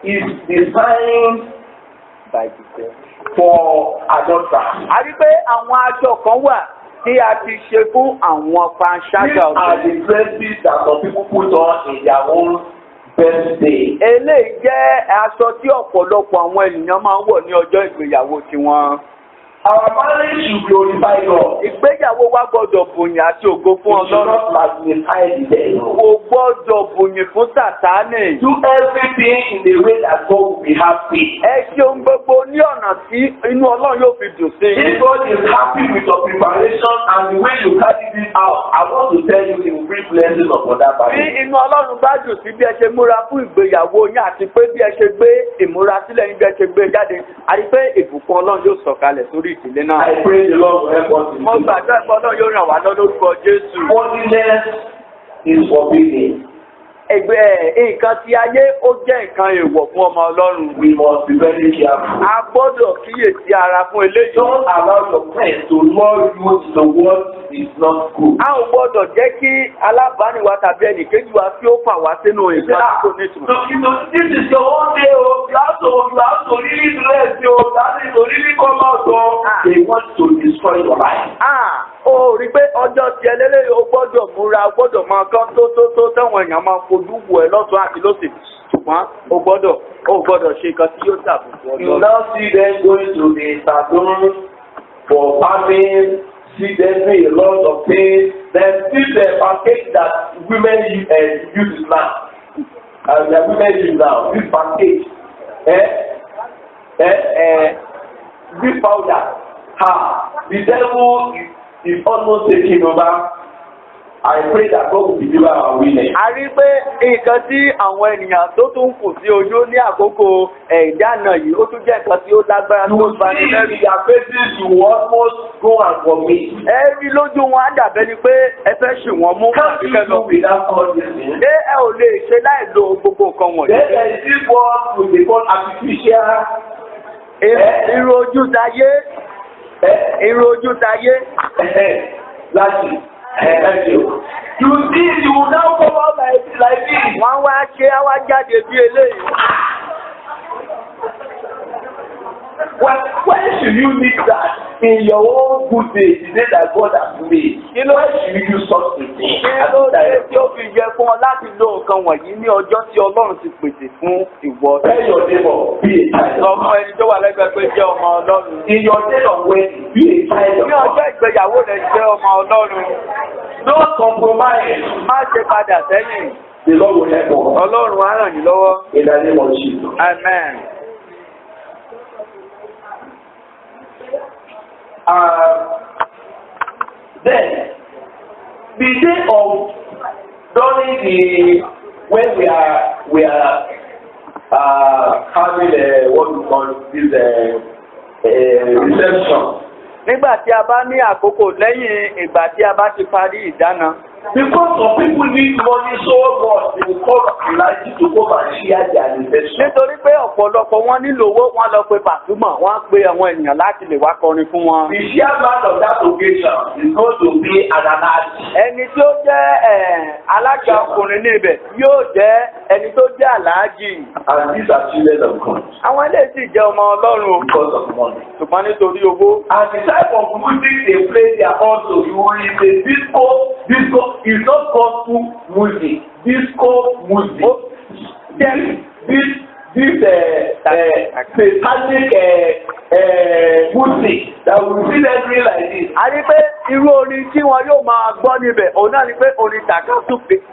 is designed for adulterers. A rí pé àwọn aṣọ kan wà tí a ti ṣe fún àwọn panṣágà These are the dresses that some people put on in their own birthday. Eléyìí jẹ́ aṣọ tí ọ̀pọ̀lọpọ̀ àwọn ènìyàn máa ń wọ̀ ní ọjọ́ ìgbéyàwó tiwọn. Our marriage should glorify God. Ìgbéyàwó wa gbọ́dọ̀ bùnyìn àti ògo fún We should Ọlọ́run. not magnify the devil. Kò gbọ́dọ̀ bùnyìn fún Sàtánì. Do everything in the way that God will be happy. Ẹ ṣeun gbogbo ní ọ̀nà tí inú Ọlọ́run yóò fi dùn sí. If God is happy with your preparation and the way you carry this out, I want to tell you, He will bring blessing upon that Bí family. inú Ọlọ́run bá dùn sí bí ẹ ṣe múra fún ìgbéyàwó yín àti pé bí ẹ ṣe gbé ìmúrasílẹ̀ yín bí ẹ ṣe gbé jáde, a rí pé ìbùkún Ọlọ́run yóò sọ̀kalẹ̀ sórí ìdílé náà. I pray the Lord will help us in Mo gbàdúrà pé Ọlọ́run yóò ràn wá lọ́wọ́ lórúkọ Jésù. Holiness is forbidden. Nǹkan tí ayé ó jẹ́ nǹkan èèwọ̀ fún ọmọ Ọlọ́run. We must be very careful. A gbọ́dọ̀ kíyèsí ara fún eléyìí. Don't allow your friends to lure you to what is not good. A ò gbọ́dọ̀ jẹ́ kí alábàániwa tàbí ẹnìkejì wa tí ó fà wá sínú nǹkan tí kò ní ìtumọ̀. So, this is your own day, oh. You have to really dress, oh. You have to really come out, oh. They want to destroy your life. Ó rí pé ọjọ́ ti ẹlẹ́lẹ́ o gbọ́dọ̀ múra o gbọ́dọ̀ máa kán tó táwọn èèyàn máa fojú wò ẹ́ lọ́tún àti lósì ṣùgbọ́n o gbọ́dọ̀ ṣe nǹkan tí yóò dàbò fún You now see them going to the saloon for farming, see them doing a lot of things, then see the package that women use now. And the women use now, this package, this powder, the devil is almost taking over. I pray that God will deliver our women. A rí pé nǹkan tí àwọn ènìyàn tó tún kù sí ojú ní àkókò ìdáná yìí ó tún jẹ́ nǹkan tí ó lágbára tó bá ní lẹ́rù. You see their faces, you will almost go and commit. Ẹ rí lójú wọn á dàbẹ́ ni pé ẹ fẹ́ ṣì wọ́n mú. Can't you do without all these things? Ṣé ẹ ò lè ṣe láì lo gbogbo nǹkan wọ̀nyí? Then there is this what we dey call artificial. Irun ojú tayé. Irun ojú tayé. Láti. You see, you will now come out like this. Wọ́n wá ṣe á wá jáde bí eléyìí. Why should you need that in your own good day, the day that God has made? Why should you use such a thing? Kí ló dé tí ó fi yẹ fún ọ láti lo nǹkan wọ̀nyí ní ọjọ́ tí Ọlọ́run ti pèsè fún ìwọ? Tell your neighbor, be a child. Ọmọ ẹni tó wà lẹ́gbẹ̀ẹ́ pé jẹ́ ọmọ Ọlọ́run. In your day of wedding, be a child of Ní ọjọ́ ìgbéyàwó rẹ̀ jẹ́ ọmọ Ọlọ́run. Don't compromise. Má ṣe padà sẹ́yìn. The Lord will help us. Ọlọ́run á ràn yín lọ́wọ́. In the name of Jesus. Amen. Then, the day of during the when we are having what we call this reception. Nígbà tí a bá ní àkókò lẹ́yìn ìgbà tí a bá ti parí ìdáná. Because some people need money so much, they will call Elijah to come and share their reception. Nítorí pé ọ̀pọ̀lọpọ̀ wọn nílò owó, wọ́n lọ pe Pasuma, wọ́n pe àwọn ènìyàn láti lè wá kọrin fún wọn. The chairman of that occasion is going to be an alhaji. Ẹni tí ó jẹ́ alága ọkùnrin ní ibẹ̀ yóò jẹ́ ẹni tó jẹ́ àlàájì. And these are children of God. Àwọn eléyìí sì jẹ́ ọmọ Ọlọ́run. Because of money. Ṣùgbọ́n nítorí owó. And the type of music they play their also, you will say disco is not gospel music. Disco music. This satanic music that we feel every like this. A rí pé irú orin tí wọn yóò máa gbọ́ níbẹ̀, òun náà ni pé orin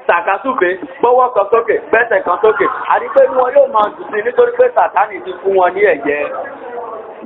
tàkásùfé, gbọ́wọ́ kan sókè, gbẹ́sẹ̀ kan sókè. A rí pé wọn yóò máa dùn sí nítorí pé Sàtánì ti fún wọn ní ẹ̀jẹ̀.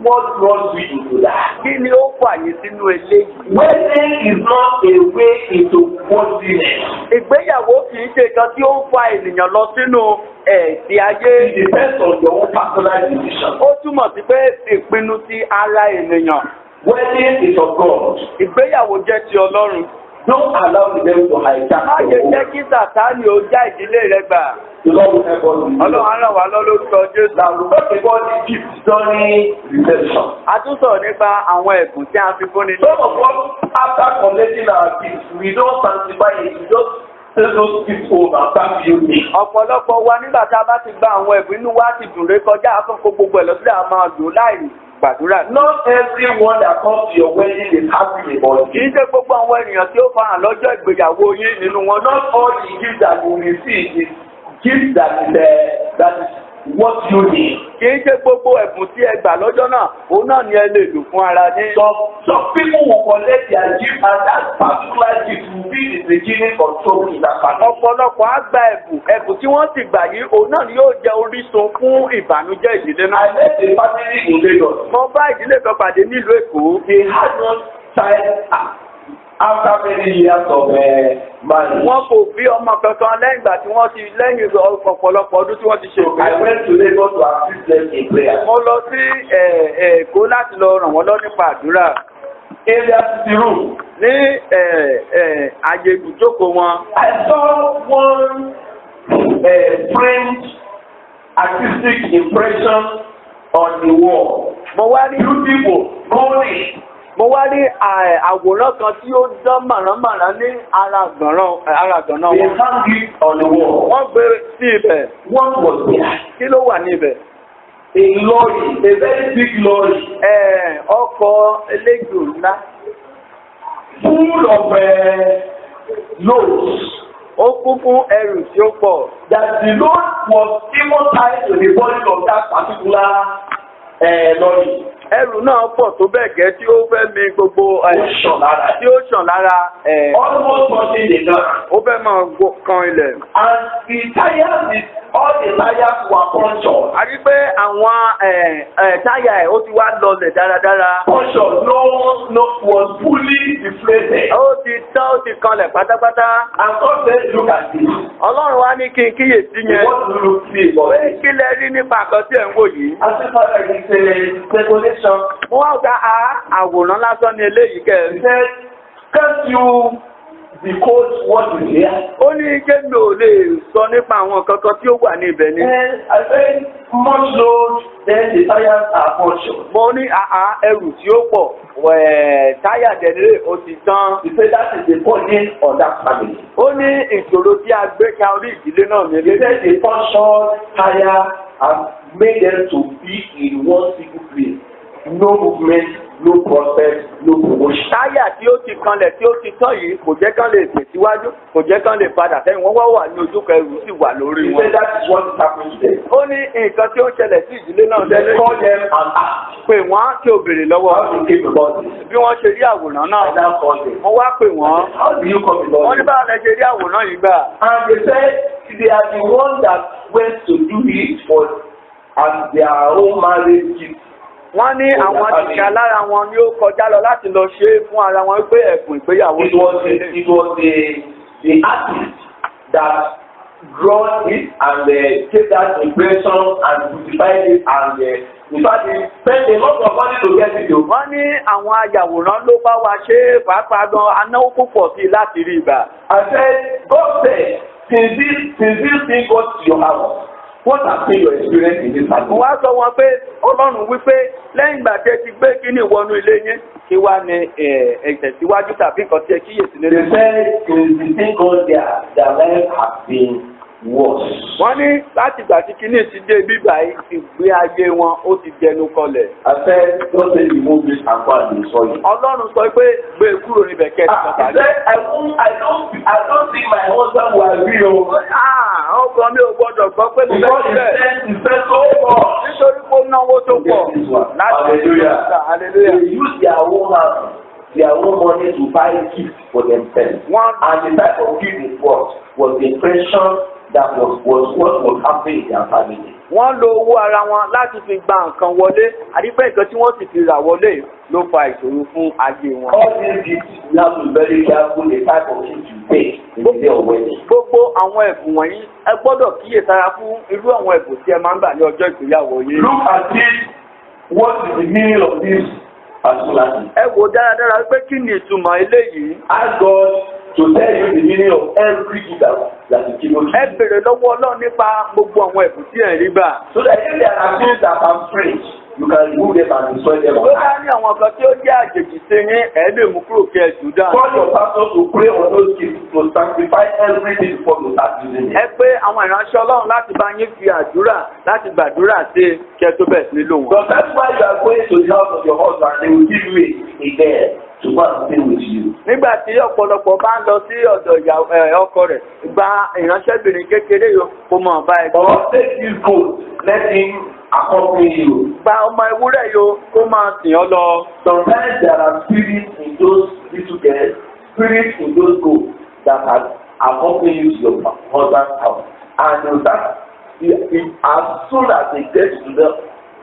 What brought you to that? Kí ni ó fà yín sínú eléyìí? Wedding is not a way into worldliness. Ìgbéyàwó kì í ṣe nǹkan tí ó ń fa ènìyàn lọ sínú ẹ̀sìn ayé. It depends on your own personal decision. Ó túmọ̀ sí pé ìpinnu ti ara ènìyàn. Wedding is of God. Ìgbéyàwó jẹ́ ti Ọlọ́run. Don't allow the devil to hijack Má ṣe your jẹ́ home. kí Sàtánì ó já ìdílé rẹ gbà. The Lord will help us. Ọlọ́run á ràn wá lọ́wọ́ lórúkọ Jésù. Now, we talk about the gift during reception. A tún sọ̀rọ̀ nípa àwọn ẹ̀bùn tí a fi fúnni. Some of us, after collecting our gifts, we don't sanctify it. We just take those gifts home and start using. Ọ̀pọ̀lọpọ̀ wa nígbà tá a bá ti gba àwọn ẹ̀bùn inú wa ti dùn ré kọjá àkókò gbogbo ẹ̀ lọ́sílẹ̀ a máa dùn láì gbàdúrà. Not everyone that comes to your wedding is happy about Kì it. í ṣe gbogbo àwọn ènìyàn tí ó farahàn lọ́jọ́ ìgbéyàwó yín nínú wọn náà. Not all the gifts that you receive is gifts that is what you need. Kì í ṣe gbogbo ẹ̀bùn tí ẹ gbà lọ́jọ́ náà òun náà ni ẹ lè lò fún ara yín. Some people will collect their gift and that particular gift will be the beginning of trouble in that family. Ọ̀pọ̀lọpọ̀ á gba ẹ̀bùn tí wọ́n ti gbà yìí òun náà ni yóò jẹ́ orísun fún ìbànújẹ́ ìdílé náà. I met a family in Lagos. Mo bá ìdílé kan pàdé nílùú Èkó. They had no child after many years of marriage. Wọ́n kò bí ọmọ kankan lẹ́yìn ìgbà tí wọ́n ti lẹ́yìn ọ̀pọ̀lọpọ̀ ọdún tí wọ́n ti ṣe I ìgbéyàwó. went to Lagos to assist them in prayer. Mo lọ sí Èkó láti lọ ràn wọ́n lọ nípa àdúrà. In their sitting room, Ní àyè ibùjókòó wọn. I saw one framed artistic impression on the wall. Mo wá rí Beautiful, golden. mo wá rí àwòrán kan tí ó dán màránmàrán ní ara gànán They wọn. hung it on the wall. Wọ́n gbé sí ibẹ̀. What was there? Kí ló wà níbẹ̀? A lorry, a very big lorry, Ọkọ̀ eléjò ńlá. full of loads. Ó kún fún ẹrù tí ó pọ̀. That the load was even tied to the body of that particular lorry. Ẹrù náà pọ̀ tó bẹ́ẹ̀ gẹ́ tí ó fẹ́ mi gbogbo tí ó ṣàn lára Almost touching the ground. ó fẹ́ máa kan ilẹ̀. And the tires, all the tires were punctured. A rí pé àwọn táyà ẹ̀ ó ti wá lọlẹ̀ dáradára. Punctured, no, was fully deflated. Ó ti tán ó ti kanlẹ̀ pátápátá. And God said, look at this. Ọlọ́run wá ní kí n kíyèsí yẹn. What do you see about Pé it? kí lẹ rí nípa nǹkan tí ẹ̀ ń wò yìí. I said, Father, it's a speculation. Mo wá gba àwòrán lásán ní eléyìí He kẹ́. said, can't you decode what is here? Ó ní kémi ò lè sọ nípa àwọn kankan tí ó wà ní ibẹ̀ ni. And I said, much load, then the tires are punctured. Mo ní ẹrù tí ó pọ̀ táyà dẹ̀lé ó ti tán. He said, that is the burden on that family. Ó ní ìṣòro tí a gbé ka orí ìdílé náà ní He ilé. said, the punctured tire has made them to be in one single place. No movement, no prospect, no promotion. Táyà tí ó ti kanlẹ̀ tí ó ti tán yìí kò jẹ́ kán lè tẹ̀síwájú, kò jẹ́ kán lè padà sẹ́yìn, wọ́n wá wà ní ojúkọ ẹrù sì wà lórí He wọn. said, that is what is happening to them. Ó ní nǹkan tí ó ṣẹlẹ̀ sí ìdílé náà He said, lẹ́lẹ́. call them and ask. Pè wọ́n kí o béèrè lọ́wọ́ How do you came about this? bí wọ́n ṣe rí àwòrán I náà. now call them. Mo wá pè wọ́n. How do you come Wọ́n about ní it? báwo lẹ ṣe rí àwòrán yìí gbà. And they said they are the ones that went to do it for as their own marriage gift. Wọ́n ní àwọn tìkà lára wọn ni ó kọjá lọ láti lọ ṣe é fún ara wọn pé ẹ̀bùn ìgbéyàwó It was the artist that drawn it and gave that impression and beautified it and in fact they spent a lot of money to get it. Wọ́n ní àwọn ayàwòrán ló bá wa ṣe é pàápàá gan anáwó púpọ̀ sí i láti rí ìgbà. I said, God said, since this thing got to your house, what has been your experience in this family? Mo wá sọ wọn pé Ọlọ́run wípé lẹ́yìn ìgbà tí ẹ ti gbé kíní wọnú ilé yín kí wá ní ìtẹ̀síwájú tàbí nǹkan tí ẹ kíyèsí nínú. They said, since the thing got there, their life has been worse. Wọ́n ní láti ìgbà tí kíní ti dé bíbá ìgbé ayé wọn ó ti dẹnu kọlẹ̀. I said, don't say remove this and go and destroy it. Ọlọ́run sọ pé gbé e kúrò níbẹ̀ kẹ́ ẹ̀ I sọ̀tà. said, I don't think my husband will agree. Ọkọ mi ò gbọ́dọ̀ gbọ́ pé mo Because fẹ́ he spent so much. nítorí pé ó náwó tó pọ̀ This one. láti Hallelujah. hallelujah. They use their own hands, their own money to buy gifts for themselves. And the type of gift it was the impression that was what was happening in their family. Wọ́n lo owó ara wọn láti fi gba nǹkan wọlé àdípẹ́ nǹkan tí wọ́n sì fi rà wọlé ló fa ìṣòro fún ayé wọn. All these gifts, you have to be very careful the type of gift you take in the day of wedding. Gbogbo àwọn ẹ̀bùn wọ̀nyí ẹ gbọ́dọ̀ kíyèsára fún irú àwọn ẹ̀bùn tí ẹ máa ń gbà ní ọjọ́ ìgbéyàwó yìí. Look at this. What is the meaning of this particularly? Ẹ wò dáradára pé kí ni ìtumọ̀ eléyìí. Ask God to tell you the meaning of every gift that you give us. Ẹ bèrè lọ́wọ́ Ọlọ́run nípa gbogbo àwọn ẹ̀bùn tí ẹ̀ ń rí gbà. So that if there are things that are strange, you can remove them and destroy them. Tó bá ní àwọn kan tí ó jẹ́ àjèjì sí yín, ẹ̀ lè mú kúrò kí ẹ jù dáa. Call your pastor to pray on those kids to sacrifice everything before you start using it. Ẹ pé àwọn ìránṣẹ́ Ọlọ́run láti bá yín fi àdúrà láti gbàdúrà sí kí ẹ tó bẹ̀ sí nílò wọn. So that's why you are going to the house of your husband, they will give you a bed to go and stay with you. Nígbà tí ọ̀pọ̀lọpọ̀ bá ń lọ sí ọ̀dọ̀ ọkọ rẹ̀, gba ìránṣẹ́bìnrin kékeré yòó kó mọ̀ bá ẹ. Or take this goat, let him accompany you. Gba ọmọ ewúrẹ́ yòó kó máa sìn ọ́ lọ. Sometimes there are spirits in those little girls, spirits in those goats that have accompanied you to your husband's house. And that as soon as they get to them,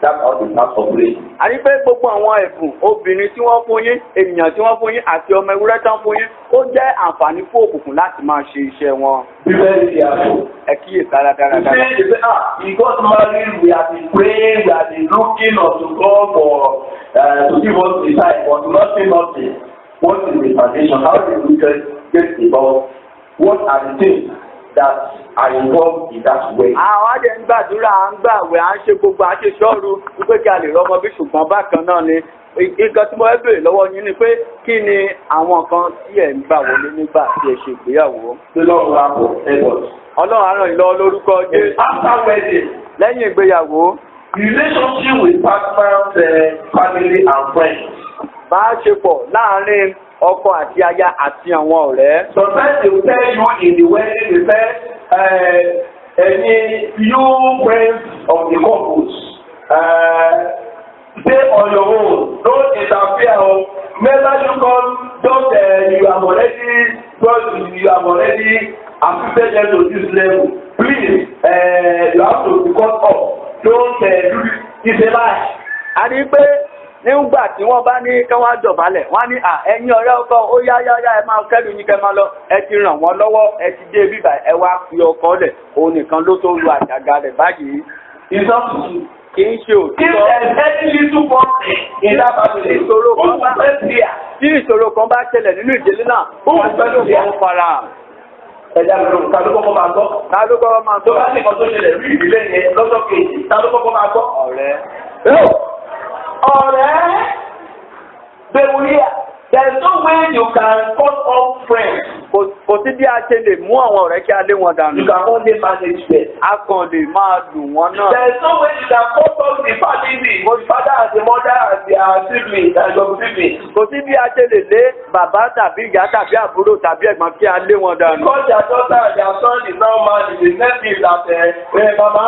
that's how they start operating. Àní pé gbogbo àwọn ẹ̀bùn obìnrin tí wọ́n fún yín, ènìyàn tí wọ́n fún yín àti ọmọ ewúrẹ́ tán fún yín, ó jẹ́ àǹfààní fún òkùnkùn láti máa ṣe iṣẹ́ wọn. Be very careful. Ẹ kíyè dáradára. You say, he got married, we have been praying, we have been looking unto God for to give us the time, but nothing. What is the foundation? How did we get involved? What are the things that are involved in that way? Àwọn àjẹ ń gbàdúrà, à ń gbàwẹ̀, à ń ṣe gbogbo àṣeṣọ́ọ̀rù wípé kí a lè rọ́mọ bí ṣùgbọ́n bákan náà ni. Nǹkan tí mo fẹ́ béèrè lọ́wọ́ yín ni pé kí ni àwọn kan tí ẹ̀ ń gbà wọlé nígbà tí ẹ ṣe ìgbéyàwó? Ọlọ́run á ràn yín lọ́wọ́ lórúkọ Jésù. After wedding, Lẹ́yìn ìgbéyàwó, relationship with partners, family and friends. Ìbáṣepọ̀ láàárín ọkọ àti aya àti àwọn ọ̀rẹ́. Sometimes they will tell you in the wedding, they say, any few friends of the couples, stay on your own, don't interfere. Never you come, don't you have already assisted them to this level. Please, you have to become up. Don't do it. It's a lie. A rí pé nígbà tí wọ́n bá ní kí wọ́n dọ̀bálẹ̀, wọ́n á ní ẹ̀yin ọ̀rẹ́ ọkọ ó yá ẹ máa kẹ́lu yín kẹ́ máa lọ, ẹ ti ràn wọ́n lọ́wọ́, ẹ ti dé bíbà ẹ wá fi ọkọ lẹ̀, òun nìkan ló tó lu àjàgà rẹ̀ báyìí. It's not true. Kì í ṣe òtítọ́. If there is any little problem in that family, tí ìṣòro kan bá ṣẹlẹ̀ nínú ìdílé náà, ó wà pẹ̀lú òun fara hàn. Ẹja ló ta ló kọ́kọ́ máa gbọ́. Ta ló kọ́kọ́ máa Tó bá ní kan tó ṣẹlẹ̀ rí ìdílé yẹn lọ́sọ̀ kejì, ta ló kọ́kọ́ máa gbọ́. Ọ̀rẹ́. Ọ̀rẹ́, they will hear. There is no way you can cut off friends. Kò sí bí a ṣe lè mú àwọn ọ̀rẹ́ kí a lé wọn dànù. You can only manage them. A kàn lè máa lù wọ́n náà. There is no way you can cut off the family, both the father and the mother and their siblings and your siblings. Kò sí bí a ṣe lè lé bàbá tàbí ìyá tàbí àbúrò tàbí ẹ̀gbọ́n kí a lé wọn dànù. Because their daughter and their son is now married, the next thing that Mama,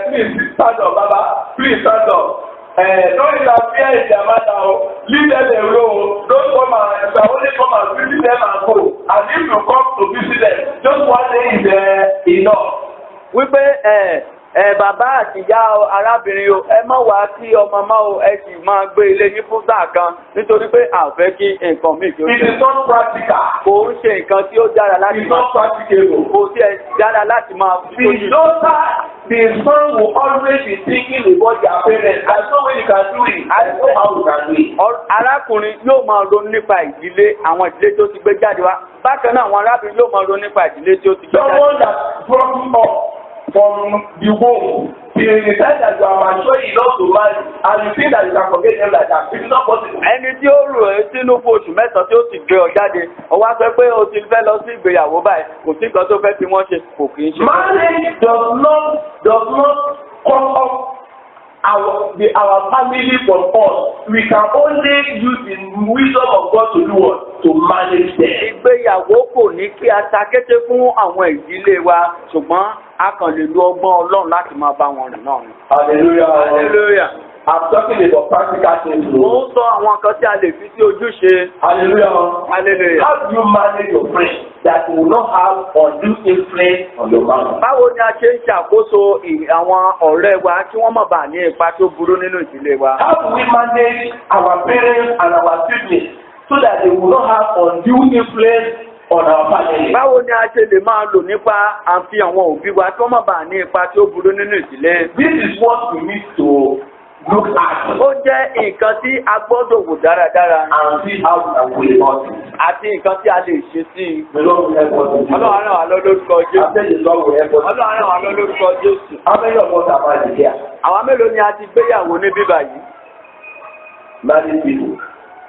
please stand up, Baba, please stand up. Don't interfere in their matter. Leave them alone. Don't come and only come and visit them and go. And if you come to visit them, just one day is enough. Wípé bàbá àti ìyá arábìnrin o, ẹ má wá sí ọmọ máa o, ẹ sì máa gbé ilé yín fún sáà kan nítorí pé a fẹ́ kí nǹkan míì kí ó It is not practical. Kò ń ṣe nǹkan tí ó dára láti It's not practicable. Kò sí ẹ dára láti máa The daughter, the son will always be thinking about their parents. There's no way you can do it. I know how you can do it. Arákùnrin yóò máa ronú nípa ìdílé àwọn ìdílé tó ti gbé jáde wá. Bákan náà àwọn arábìnrin yóò máa ronú nípa ìdílé tí ó ti gbé jáde. Someone that brought you up from the womb till the time that you are mature enough to marry and you think that you can forget them like that. It is not possible. Ẹni tí ó rò ẹ́ sínú fún oṣù mẹ́sàn-án tí ó sì gbé ọ jáde, ó wá sọ pé o ti fẹ́ lọ sí ìgbéyàwó báyìí, kò sí nǹkan tó fẹ́ fi wọ́n ṣe, kò kì í ṣe. Marriage does not cut off our family from us. We can only use the wisdom of God to do what? To manage them. Ìgbéyàwó kò ní kí a ta kété fún àwọn ìdílé wa, ṣùgbọ́n a kàn lè lo ọgbọ́n Ọlọ́run láti máa bá wọn rìn náà. Hallelujah. Hallelujah. I'm talking about practical things. Mo ń sọ àwọn nǹkan tí a lè fi sí ojúṣe. Hallelujah. Hallelujah. How do you manage your friends that will not have undue influence on your marriage? Báwo ni a ṣe ń ṣàkóso àwọn ọ̀rẹ́ wa kí wọ́n má bàa ní ipa tó burú nínú ìdílé wa? How do we manage our parents and our siblings so that they will not have undue influence on our family? Báwo ni a ṣe lè máa lò nípa àfi àwọn òbí wa kí wọ́n má bàa ní ipa tó burú nínú ìdílé? This is what we need to look at. Ó jẹ́ nǹkan tí a gbọ́dọ̀ wò dáradára. And see how we can go about it. Àti nǹkan tí a lè ṣe sí i. The Lord will help us. Ọlọ́run ràn wá lọ lórúkọ Jésù. I said the Lord will help us. Ọlọ́run ràn wá lọ lórúkọ Jésù. How many of us are married here? Àwa mélòó ni a ti gbéyàwó ní bíbà yìí? Married people.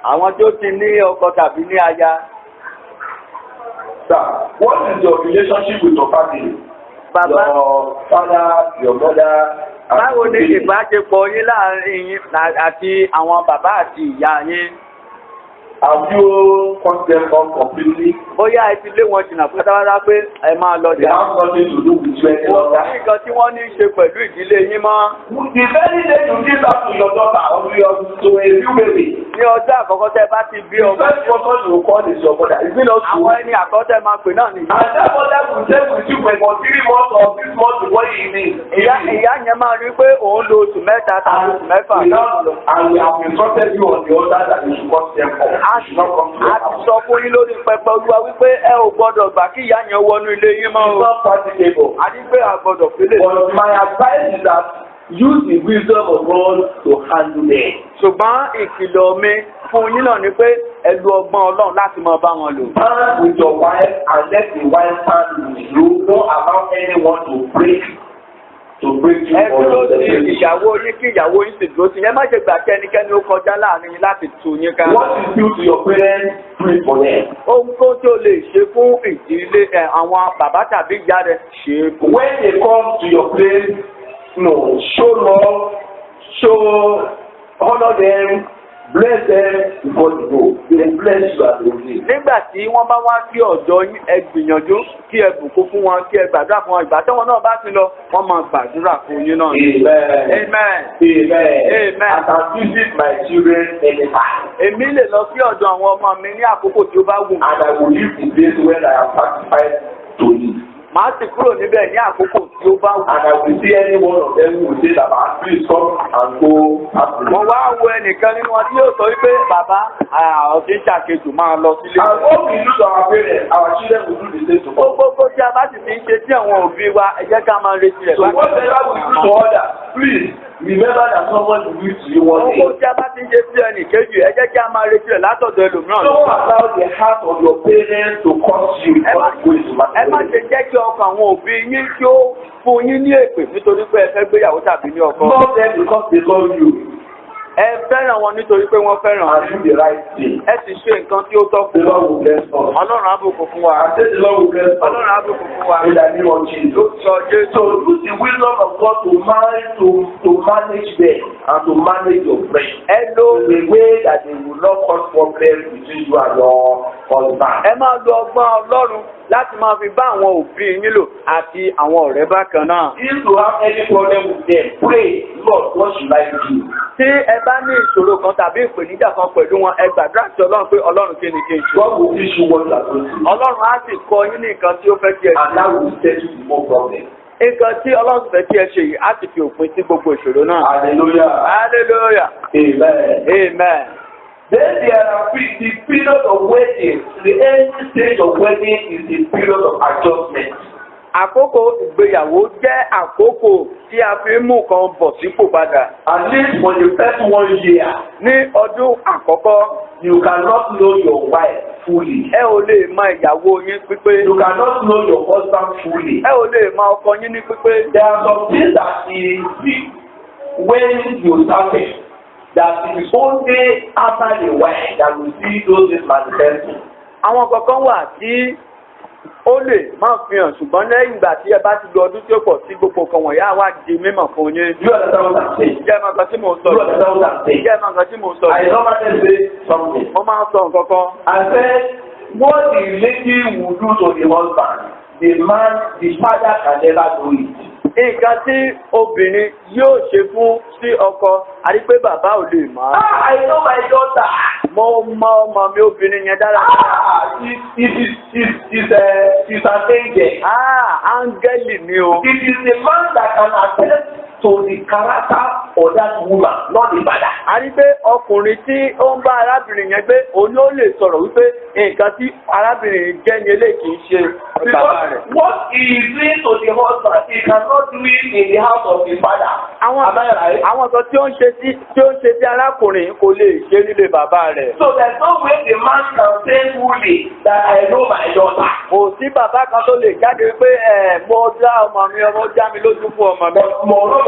Àwọn tí ó ti ní ọkọ tàbí ní aya. Sir, what is your relationship with your family? Bàbá. Your father, your mother. Báwo ni ìbáṣepọ̀ yín láàrin yín àti àwọn bàbá àti ìyá yín? Have you cut them off completely? Bóyá ẹ ti lé wọn jìnnà pátápátá pé ẹ máa lọ They jà. have nothing to do with you any Kò longer. sí nǹkan tí wọ́n ní í ṣe pẹ̀lú ìdílé yín mọ́. The very day you give that to your daughter or to a new baby, Ní ọjọ́ àkọ́kọ́ tẹ́ bá ti bí the ọmọ. first person you call is your mother. Is it not true? Àwọn ẹni àkọ́tẹ́ máa pè náà nìyí. And that mother will stay with you for 3 months or 6 months before you leave. Ìyá yẹn máa rí pé òun lo oṣù mẹ́ta tàbí oṣù mẹ́fà. And we have instructed you on the order that you should cut them off. You should not come to your A ti house. sọ fún yín lórí pẹpẹ Olúwa wípé ẹ ò gbọ́dọ̀ gbà kí ìyá yẹn wọnú ilé yín mọ́ It's o. not practicable. A ní pé a gbọ́dọ̀ fi lè. But my advice is that use the wisdom of God to handle them. Ṣùgbọ́n ìkìlọ̀ mi fún yín náà ni pé ẹ lu ọgbọ́n Ọlọ́run láti máa bá wọn lò. Stand with your wife and let the wife stand with you. Don't allow anyone to break you Ẹ or dúró the sí relationship. ìyàwó yín kí ìyàwó yín sì dúró sí. Ẹ má ṣe gbà kí ẹnikẹ́ni ó kọjá láàrin yín láti tú yín ká. What is due to your parents, pray for them. Ohun tó tí o lè ṣe fún ìdílé àwọn bàbá tàbí ìyá rẹ̀ ṣe é fún. When they come to your place, show love, honor them, bless them before you go. They bless you as they leave. Nígbà tí wọ́n bá wá sí ọ̀dọ̀ yín, ẹ gbìyànjú kí ẹ bùkún fún wọn, kí ẹ gbàdúrà fún wọn. Ìgbà tí wọn náà bá ti lọ, wọ́n máa gbàdúrà fún yín náà. Amen. Amen. Amen. I can visit my children anytime. Èmi lè lọ sí ọ̀dọ̀ àwọn ọmọ mi ní àkókò tí ó bá wù mí. And I will leave the place when I am satisfied to live. Màá sì kúrò níbẹ̀ ní àkókò tí ó bá wù mí. And I will see any one of them who will say that, please come and go happily. Mo wá wo ẹnìkan nínú wọn tí yóò sọ wípé bàbá ọ̀sìn ṣàkejì máa lọ sílé. And what we do to our parents, our children will do the same to us. Gbogbo tí a bá sì ti ń ṣe tí àwọn òbí wa, ẹ jẹ́ ká máa retí rẹ̀. So whatever we do to others, please remember that someone will do to you one day. Gbogbo tí a bá ti ń ṣe sí ẹnì kejì, ẹ jẹ́ kí a máa retí rẹ̀ látọ̀dọ̀ ẹlòmíràn. Don't allow the heart of your parents to cause you not going to Ẹ má ṣe jẹ́ kí ọkàn àwọn òbí yín kí ó fún yín ní èpè nítorí pé ẹ fẹ́ gbéyàwó tàbí ní ọkọ. Love them because they love you Ẹ fẹ́ràn wọn nítorí pé wọ́n fẹ́ràn and yín. do the right thing. Ẹ sì ṣe nǹkan tí ó tọ́ The fún Lord wọn. will bless us. Ọlọ́run á bùkún fún wa. I say the Lord will bless us. Ọlọ́run á bùkún fún wa. In the name of Jesus. Sọ Jésù. So use the wisdom of God to manage them and to manage your friends. Ẹ lo In a way that they will not cause problems between you and your husband. ẹ máa lo ọgbọ́n Ọlọ́run láti máa fi bá àwọn òbí yín lò àti àwọn ọ̀rẹ́ bákan náà. If you have any problem with them, pray, Lord, what should I do? Tí ẹ bá ní ìṣòro kan tàbí ìpèníjà kan pẹ̀lú wọn, ẹ gbàdúrà sí Ọlọ́run pé Ọlọ́run kí ni kí n ṣe. God will teach you what you are going to do. Ọlọ́run á sì kọ́ yín ní nǹkan tí ó fẹ́ kí ẹ And ṣe. that will settle the more problem. Nǹkan tí Ọlọ́run fẹ́ kí ẹ ṣe yìí á sì fi òpin sí gbogbo ìṣòro náà. Hallelujah. Hallelujah. Amen. Amen. Then there are the period of wedding. The end stage of wedding is the period of adjustment. Àkókò ìgbéyàwó jẹ́ àkókò tí a fi ń mú kan bọ̀ sípò padà. At least for the first 1 year, Ní ọdún àkọ́kọ́, you cannot know your wife fully. ẹ ò lè mọ ìyàwó yín pípé. You cannot know your husband fully. Ẹ ò lè mọ ọkọ yín ní pípé. There are some things that you see when you started that it is only after the while that you see those things manifesting. Àwọn kankan wà tí ó lè máa fi hàn ṣùgbọ́n lẹ́yìn ìgbà tí ẹ bá ti lo ọdún tí ó pọ̀ sí gbogbo kan wọ̀nyí á wá di mímọ̀ fún yín. You understand what I'm saying? Jẹ́ máa kan tí mò ń sọ. You understand what I'm saying? Jẹ́ máa kan tí mò ń sọ. I normally say something. Mo máa ń sọ nǹkan kan. I said, what the lady will do to the husband, the father can never do it. Nǹkan tí obìnrin yóò ṣe fún sí ọkọ, àti pé bàbá ò lè mọ̀. I know my daughter. Mo mọ ọmọ mi obìnrin yẹn dára. She's an angel. Áńgẹ́lì ni o. It is the man that can attest to the character of that woman, not the father. A rí pé ọkùnrin tí ó ń bá arábìnrin yẹn gbé, òun ló lè sọ̀rọ̀ wípé nǹkan tí arábìnrin jẹ́ ní eléyìí kì í ṣe bàbá rẹ̀. Because what he is doing to the husband, he cannot do it in the house of the father. Àwọn nǹkan tí ó ń ṣe sí arákùnrin kò lè ṣe nílé bàbá rẹ̀. So there's no way the man can say fully that I know my daughter. Kò sí bàbá kan tó lè jáde pé mo dá ọmọ mi, ọmọ já mi lójú fún ọmọ mi. But moreover,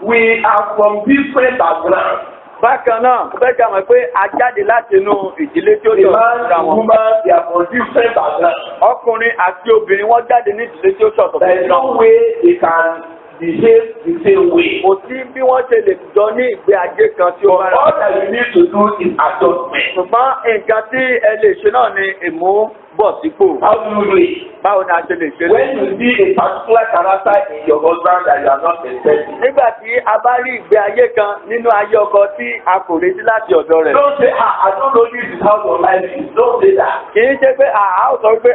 we are from different backgrounds. Bákan náà, mo fẹ́ kí a mọ̀ pé a jáde láti inú ìdílé tí ó The yọ̀ man, síra the wọn. woman, they are from different backgrounds. Ọkùnrin àti obìnrin wọ́n jáde ní ìdílé tí ó ṣọ̀tọ̀ There is síra no wọn. way they can behave the same way. Kò sí bí wọ́n ṣe lè jọ ní ìgbé ayé kan tí ó But bára. all that you need to do is adjustment. Ṣùgbọ́n nǹkan tí ẹ lè ṣe náà ni ìmúbọ̀sípò. How do you do it? Báwo ni a ṣe lè ṣe When you see a particular character in your husband that you are not expecting, Nígbà tí a bá rí ìgbé ayé kan nínú ayé ọkọ tí a kò retí láti ọ̀dọ̀ rẹ̀. don't say, I don't know this is how your life is. Don't say that. Kì í ṣe pé àá ò sọ pé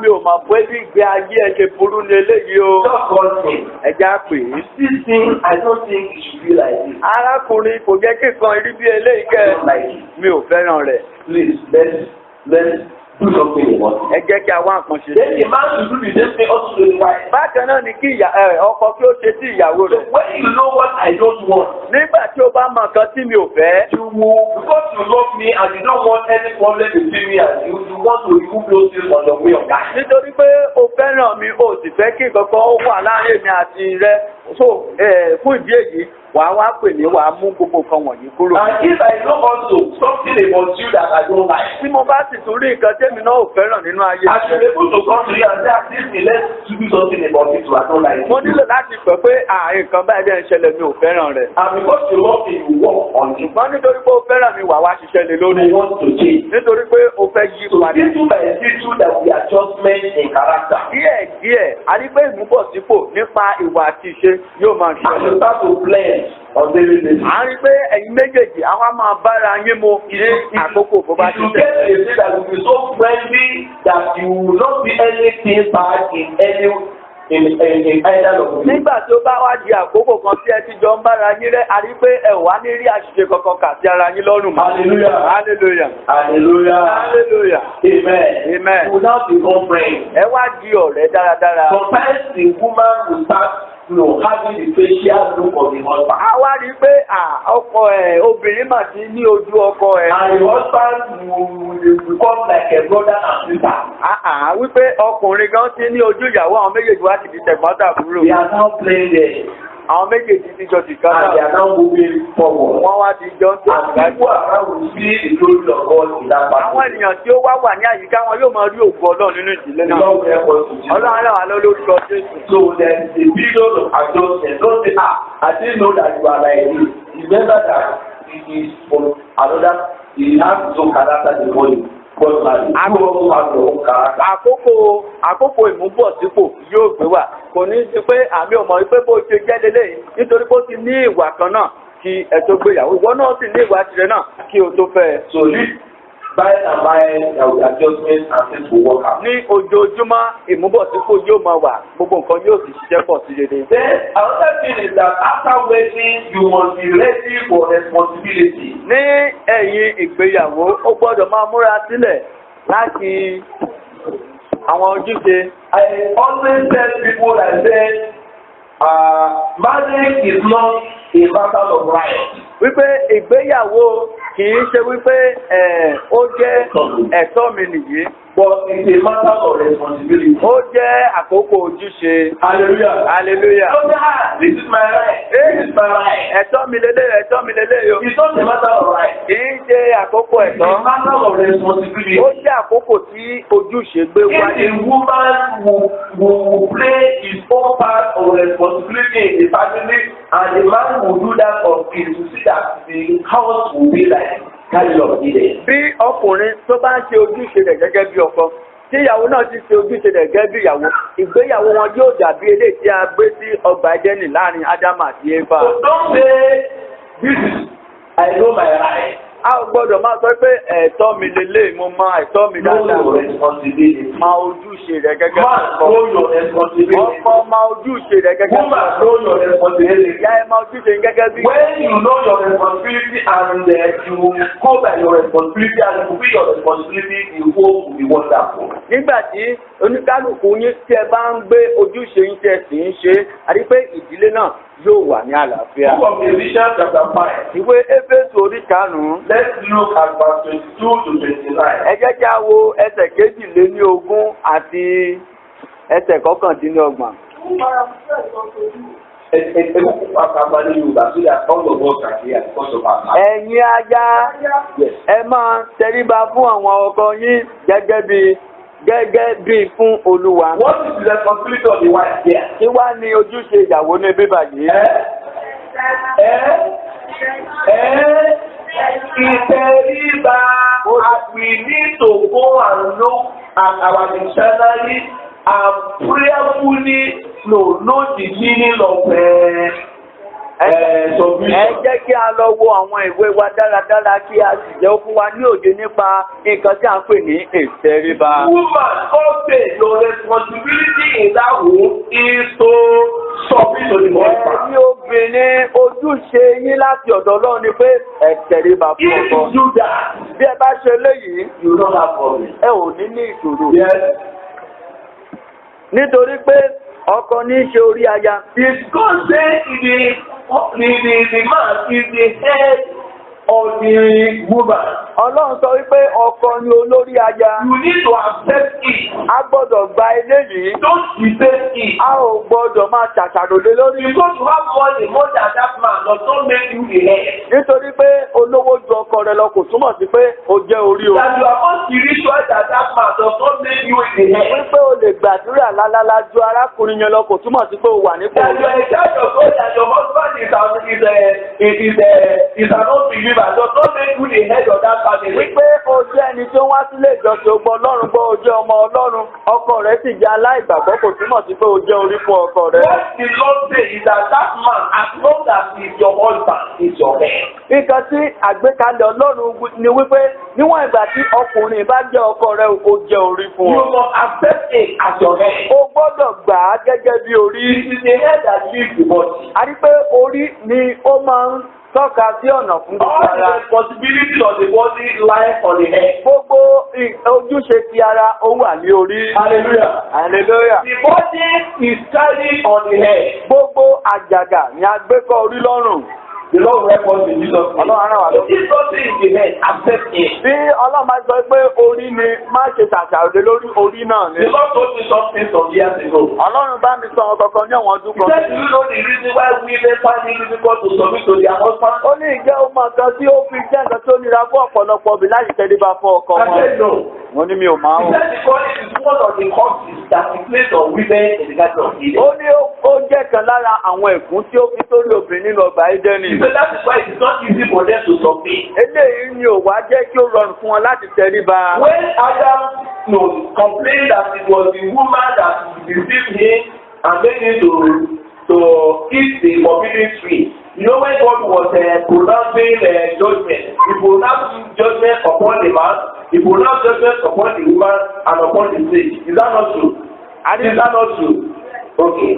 mi ò mọ̀ pé bí ìgbé ayé ẹ ṣe burú ní eléyìí o. Just one thing. Ẹja pè é. This thing, I don't think it should be like this. Arákùnrin kò jẹ́ kí nǹkan rí bí eléyìí I kẹ́ don't like it. mi ò fẹ́ràn rẹ̀. Please, let's do something about it. Ẹ jẹ́ kí a wá nǹkan ṣe. Then the man should do the same thing also to the wife. Bákan náà ni kí ọkọ kí ó ṣe sí ìyàwó So rẹ̀. when you know what I don't want, Nígbà tí o bá mọ nǹkan tí mi ò fẹ́. you will, because you love me and you don't want any problem between me and you want to remove those things on your way of life. Nítorí pé o fẹ́ràn mi, o sì fẹ́ kí nǹkan kan ó wà láàrin èmi àti rẹ. So fún ìdí èyí, wàá wá pè mí, wàá mú gbogbo nǹkan wọ̀nyí kúrò. And if I know also something about you that I don't like, Tí mo bá sì tún rí nǹkan tẹ́mi náà ò fẹ́ràn nínú ayé. I should be able to come to you and say, this me, let's do something about it so I don't like it. Mo nílò láti pẹ̀ pé nǹkan báyìí dẹ̀ ń ṣẹlẹ̀ mi ò fẹ́ràn rẹ̀. And because you love me, you work on it. Ṣùgbọ́n nítorí pé o fẹ́ràn mi, wàá wá ṣiṣẹ́ lé lórí. You want to change. Nítorí pé o fẹ́ yí So padà. little by little that we adjustment in character. Díẹ̀, a rí pé ìmúbọ̀sípò nípa ìwà àti ìṣe yóò máa And ṣẹlẹ̀. you start to blend on daily basis. À ń rí pé ẹ̀yin méjèèjì àwọn máa bára yín mu ní àkókò bó bá If ti you tẹ̀. get a state that will be so friendly that you will not see anything bad in either of you. Nígbà tí ó bá wá di àkókò kan tí ẹ ti jọ ń bára yín rẹ́, a rí pé ẹ wá ní rí àṣìṣe kankan kà sí ara yín lọ́rùn mọ́. Hallelujah. Hallelujah. Hallelujah. Hallelujah. Amen. Amen. You will now become friends. Ẹ wá di ọ̀rẹ́ dáradára. Sometimes the woman will start, having the facial look of the husband. A wá rí pé ọkọ ẹ̀ obìnrin mà ti ní ojú ọkọ ẹ̀. And the husband will become like a brother and sister. Wípé ọkùnrin gan ti ní ojú ìyàwó àwọn méjèèjì wá ti di tẹ̀gbọ́n-tàbúrò. They are now playing there. Àwọn méjèèjì ti jọ tìkan And they náà. are now moving forward. Wọ́n wá ti jọ ń And people around will see the glory of God in that Àwọn battle. ènìyàn tí ó wá wà ní àyíká wọn yóò máa rí ògo Ọlọ́run nínú ìdílé The náà. Lord will help us to do. Ọlọ́run náà wà lórúkọ Jésù. So there is a period of adjustment. Don't say, I didn't know that you are like this. Remember that it is from another, he has his own character before you. God man, you also have your own character. Àkókò ìmúbọ̀sípò yóò gbé wà. Kò ní sí pé àmì ò mọ̀ wípé bó ṣe jẹ́ lélẹ́yìn nítorí pé ó ti ní ìwà kan náà kí ẹ tó gbéyàwó. Ìwọ náà sì ní ìwà tirẹ̀ náà kí o tó fẹ́. So this by and by there will be adjustment and things will work out. Ní ojoojúmọ́ ìmúbọ̀sípò yóò máa wà, gbogbo nǹkan yóò sì ṣiṣẹ́ pọ̀ sí rere. Then another thing is that after wedding you must be ready for responsibility. Ní ẹ̀yìn ìgbéyàwó, ó gbọ́dọ̀ máa múra sílẹ̀ láti àwọn ojúṣe. I always tell people that say marriage is not a matter of right. Wípé ìgbéyàwó kìí ṣe wípé ó jẹ́ ẹ̀tọ́ mi nìyí. But it's a matter of responsibility. Ó jẹ́ àkókò ojúṣe. Hallelujah. Hallelujah. So this is my right. This is my right. Ẹ̀tọ́ mi lélẹ̀, ẹ̀tọ́ mi lélẹ̀ yo. It's not a matter of right. Kìí ṣe àkókò It's a ẹ̀tọ́. matter of responsibility. Ó jẹ́ àkókò tí ojúṣe gbé wáyé. If a woman will play his own part of responsibility in the family and the man will do that of his to see that the house will be like carry of Eden. Bí ọkùnrin tó bá ń ṣe ojúṣe rẹ̀ gẹ́gẹ́ bí ọkọ, tí ìyàwó náà ti ṣe ojúṣe rẹ̀ gẹ́gẹ́ bí ìyàwó, ìgbéyàwó wọn yóò dàbí eléyìí tí a gbé sí ọgbà Édẹ́nì láàrin Ádámù àti Éfà. So don't say this is I know my right. A ò gbọ́dọ̀ máa sọ pé ẹ̀tọ́ mi lélẹ̀, mo mọ ẹ̀tọ́ mi Know dáadáa. your responsibility. Máa ojúṣe rẹ̀ gẹ́gẹ́ bí Man, ọkọ. know your responsibility. Ọkọ máa ojúṣe rẹ̀ gẹ́gẹ́ bí Woman, ọkọ. know your responsibility. Ìyá ẹ máa ojúṣe gẹ́gẹ́ bí. When you know your responsibility and you go by your responsibility and you fulfill your responsibility, the home will be wonderful. Nígbà tí oníkálukú yín tí ẹ bá ń gbé ojúṣe yín tí ẹ sì ń ṣe, a rí pé ìdílé náà yóò wà ní àlàáfíà. Book of Ephesians chapter 5. Ìwé Éfésù orí 5. Let's look at verse 22 to 29. Ẹ jẹ́ kí a wo ẹsẹ̀ 22 àti ẹsẹ̀ 29. Ẹ̀yin aya ẹ máa tẹríba fún àwọn ọkọ yín gẹ́gẹ́ bí fún Olúwa. What is the responsibility of the wife here? Kí wá ní ojúṣe ìyàwó ní bíbà yìí? Ìtẹríba, we need to go and look at our dictionary and prayerfully know the meaning of submission. Ẹ jẹ́ kí a lọ wo àwọn ìwé wa dáradára kí a sì jẹ́ ó fún wa ní òye nípa nǹkan tí a ń pè ní ìtẹríba. Woman, God say your responsibility in that home is to submit to the husband. Ẹ̀yin obìnrin, ojúṣe yín láti ọ̀dọ̀ Ọlọ́run ni pé ẹ tẹríba fún If ọkọ. you do that, Bí ẹ bá ṣe léyìí, you don't have problem. ẹ ò ní ní ìṣòro. Yes. Nítorí pé ọkọ ní í ṣe orí aya. If God say the man is the head of the woman, Ọlọ́run sọ wípé ọkọ ni olórí aya. you need to accept it. A gbọ́dọ̀ gba eléyìí. Don't debate it. A ò gbọ́dọ̀ máa ṣàṣàròlé lórí. Because you have money more than that man does not make you the head. Nítorí pé olówó ju ọkọ rẹ lọ kò túmọ̀ sí pé o jẹ́ orí o. That you are more spiritual than that man does not make you the head. Wípé o lè gbàdúrà lálálá ju arákùnrin yẹn lọ kò túmọ̀ sí pé o wà nípò That you are a child of God and your husband is an unbeliever does not make you the head of that family. Wípé o jẹ́ ẹni tó wá sílé ìjọsìn ogbó Ọlọ́run gbọ́ o jẹ́ ọmọ Ọlọ́run ọkọ rẹ̀ sì jẹ́ aláìgbàgbọ́ kò túmọ̀ sí pé o jẹ́ orí fún ọkọ rẹ̀. What the Lord say is that man, as long as he is your husband, is your head. Nǹkan tí àgbékalẹ̀ Ọlọ́run ni wípé níwọ̀n ìgbà tí ọkùnrin bá jẹ́ ọkọ rẹ̀ o jẹ́ orí fún You ọ. must accept it as your head. O gbọ́dọ̀ gbà á gẹ́gẹ́ bí orí. It is the head that leads the body. A rí pé orí ni ó máa ń tọ́ka sí ọ̀nà fún gbogbo All the ara. responsibility of the body lies on the head. Gbogbo ojúṣe ti ara ó wà ní orí. Hallelujah. Hallelujah. The body is carried on the head. Gbogbo àjàgà ni a gbé kọ́ orí lọ́rùn. The Lord will help us in Jesus' name. Ọlọ́run ràn wá lọ́wọ́. If something is the head, accept it. Bí Ọlọ́run máa sọ pé orí ni má ṣe ṣàṣàròlé lórí orí náà ni. The Lord told me something some years ago. Ọlọ́run bá mi sọ ọ̀rọ̀ kankan ní àwọn ọdún He kan. said, do you know the reason why women find it difficult to submit to their husband? Ó ní ìjẹ́ ọmọ kan tí ó fi jẹ́ nǹkan tó nira fún ọ̀pọ̀lọpọ̀ obìnrin láti tẹríba fún ọkọ I wọn. said no. Wọ́n ní mi ò máa He ń. said because it is one of the causes that is placed on women in the Garden of Eden. Ó ní ó jẹ́ kan lára àwọn ẹ̀kún tí ó fi sórí obìnrin nínú ọgbà Édẹ́nì. He said that is why it is not easy for them to submit. Eléyìí ni ò wá jẹ́ kí ó rọrùn fún wọn láti tẹríba. When Adam complained that it was the woman that deceived him and made him to eat the forbidden tree. You know when God was pronouncing judgment, he pronounced judgment upon the man, he pronounced judgment upon the woman and upon the snake. Is that not true? Is that not true? Okay.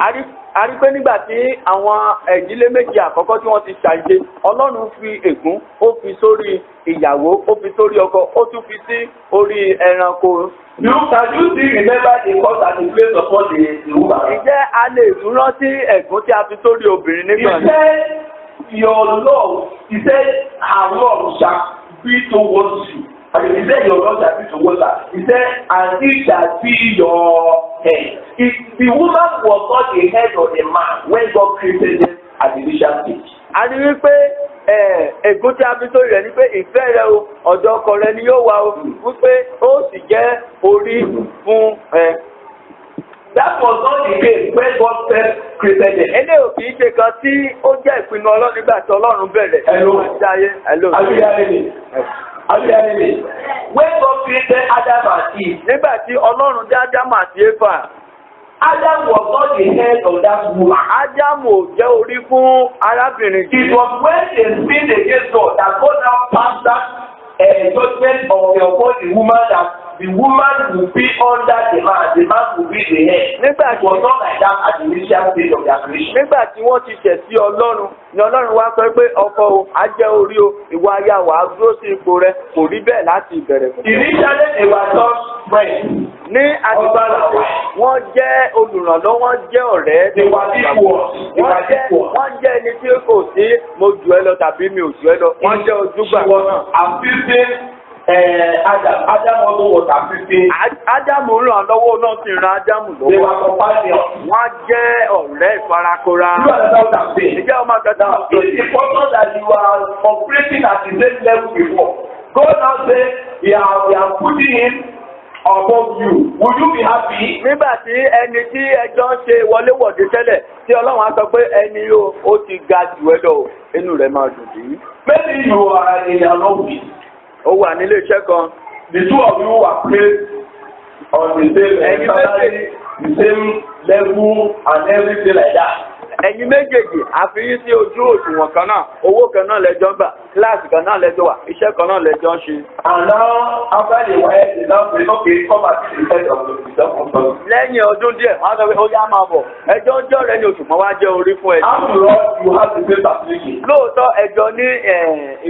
A rí pé nígbà tí àwọn ìdílé méjì àkọ́kọ́ tí wọ́n ti ṣàìṣe Ọlọ́run fi ègún ó fi sórí ìyàwó ó fi sórí ọkọ ó tún fi sí orí ẹranko. Can you still remember the cause and the place upon the woman? Ǹjẹ́ a lè tún rántí ẹ̀gún tí a fi sórí obìnrin nígbà He said your love, he said her love shall be towards you. And he said your love shall be towards her. He said and it shall be your head. If the woman was not the head of the man when God created them at the initial stage. A rí wípé ègún tí a fi sórí rẹ̀ ni pé ìfẹ́ rẹ o ọ̀dọ̀ ọkọ rẹ ni yóò wá o wípé ó sì jẹ́ orí fún ẹ. That was not the case when God first created them. Eléyìí kì í ṣe kan tí ó jẹ́ ìpinnu Ọlọ́run nígbà tí Ọlọ́run bẹ̀rẹ̀. Hello. Hello. Are you hearing me? Are you hearing me? When God created Adam and Eve. Nígbà tí Ọlọ́run dá Ádámù àti Éfà. Adam was not the head of that woman. Ádámù ò jẹ́ orí fún arábìnrin It yìí. was when they sinned against God that God now passed that judgment upon the woman that the woman will be under the man will be the head. Nígbà It was not like that at the initial stage of their creation. Nígbà tí wọ́n ti ṣẹ̀ sí Ọlọ́run ni Ọlọ́run wá sọ pé ọkọ o á jẹ́ orí o ìwà aya wà á dúró sí ipò rẹ kò rí bẹ́ẹ̀ láti ìbẹ̀rẹ̀. Initially they were just friends. Ní àdìgbà wọ́n jẹ́ olùrànlọ́wọ́ wọ́n jẹ́ ọ̀rẹ́. They were equals. They were equals. Wọ́n jẹ́ ẹni tí kò sí mo jù ẹ lọ tàbí mi ò jù ẹ lọ. Wọ́n jẹ́ ojúgbà She was assisting Adam also was assisting. Ádámù ràn lọ́wọ́ náà sì ran Ádámù They lọ́wọ́. were companions. Wọ́n jẹ́ ọ̀rẹ́ ìfarakora. You understand what I'm saying? Ìjẹ́ ọmọ akẹ́kọ̀ọ́ Now, it's important that you are operating at the same level before. God now say, we are putting him above you. Would you be happy? Nígbà tí ẹni tí ẹjọ́ ń ṣe wọléwọ̀de tẹ́lẹ̀ tí Ọlọ́run á sọ pé ẹni yóò ó ti ga jù ẹ́ lọ inú rẹ̀ máa dùn sí. Maybe you are in an office. Ó wà nílé iṣẹ́ kan. The two of you are placed on the same salary, the same level, and everything like that. Ẹ̀yin méjèèjì àfihàn sí ojú òṣùwọ̀n kan náà, owó kan náà lẹ́jọ́ ń gbà, kíláàsì kan náà lẹ́jọ́ wà, iṣẹ́ kan náà lẹ́jọ́ ń ṣe. And now, after the while, they now say, okay, come and see the head of the company. Lẹ́yìn ọdún díẹ̀, wọ́n á sọ pé ó yá máa bọ̀. Ẹjọ́ ń jọ́ rẹ ní oṣù kan wá jẹ́ orí fún ẹ. After all, you have the same certificate. Lóòótọ́ ẹjọ́ ní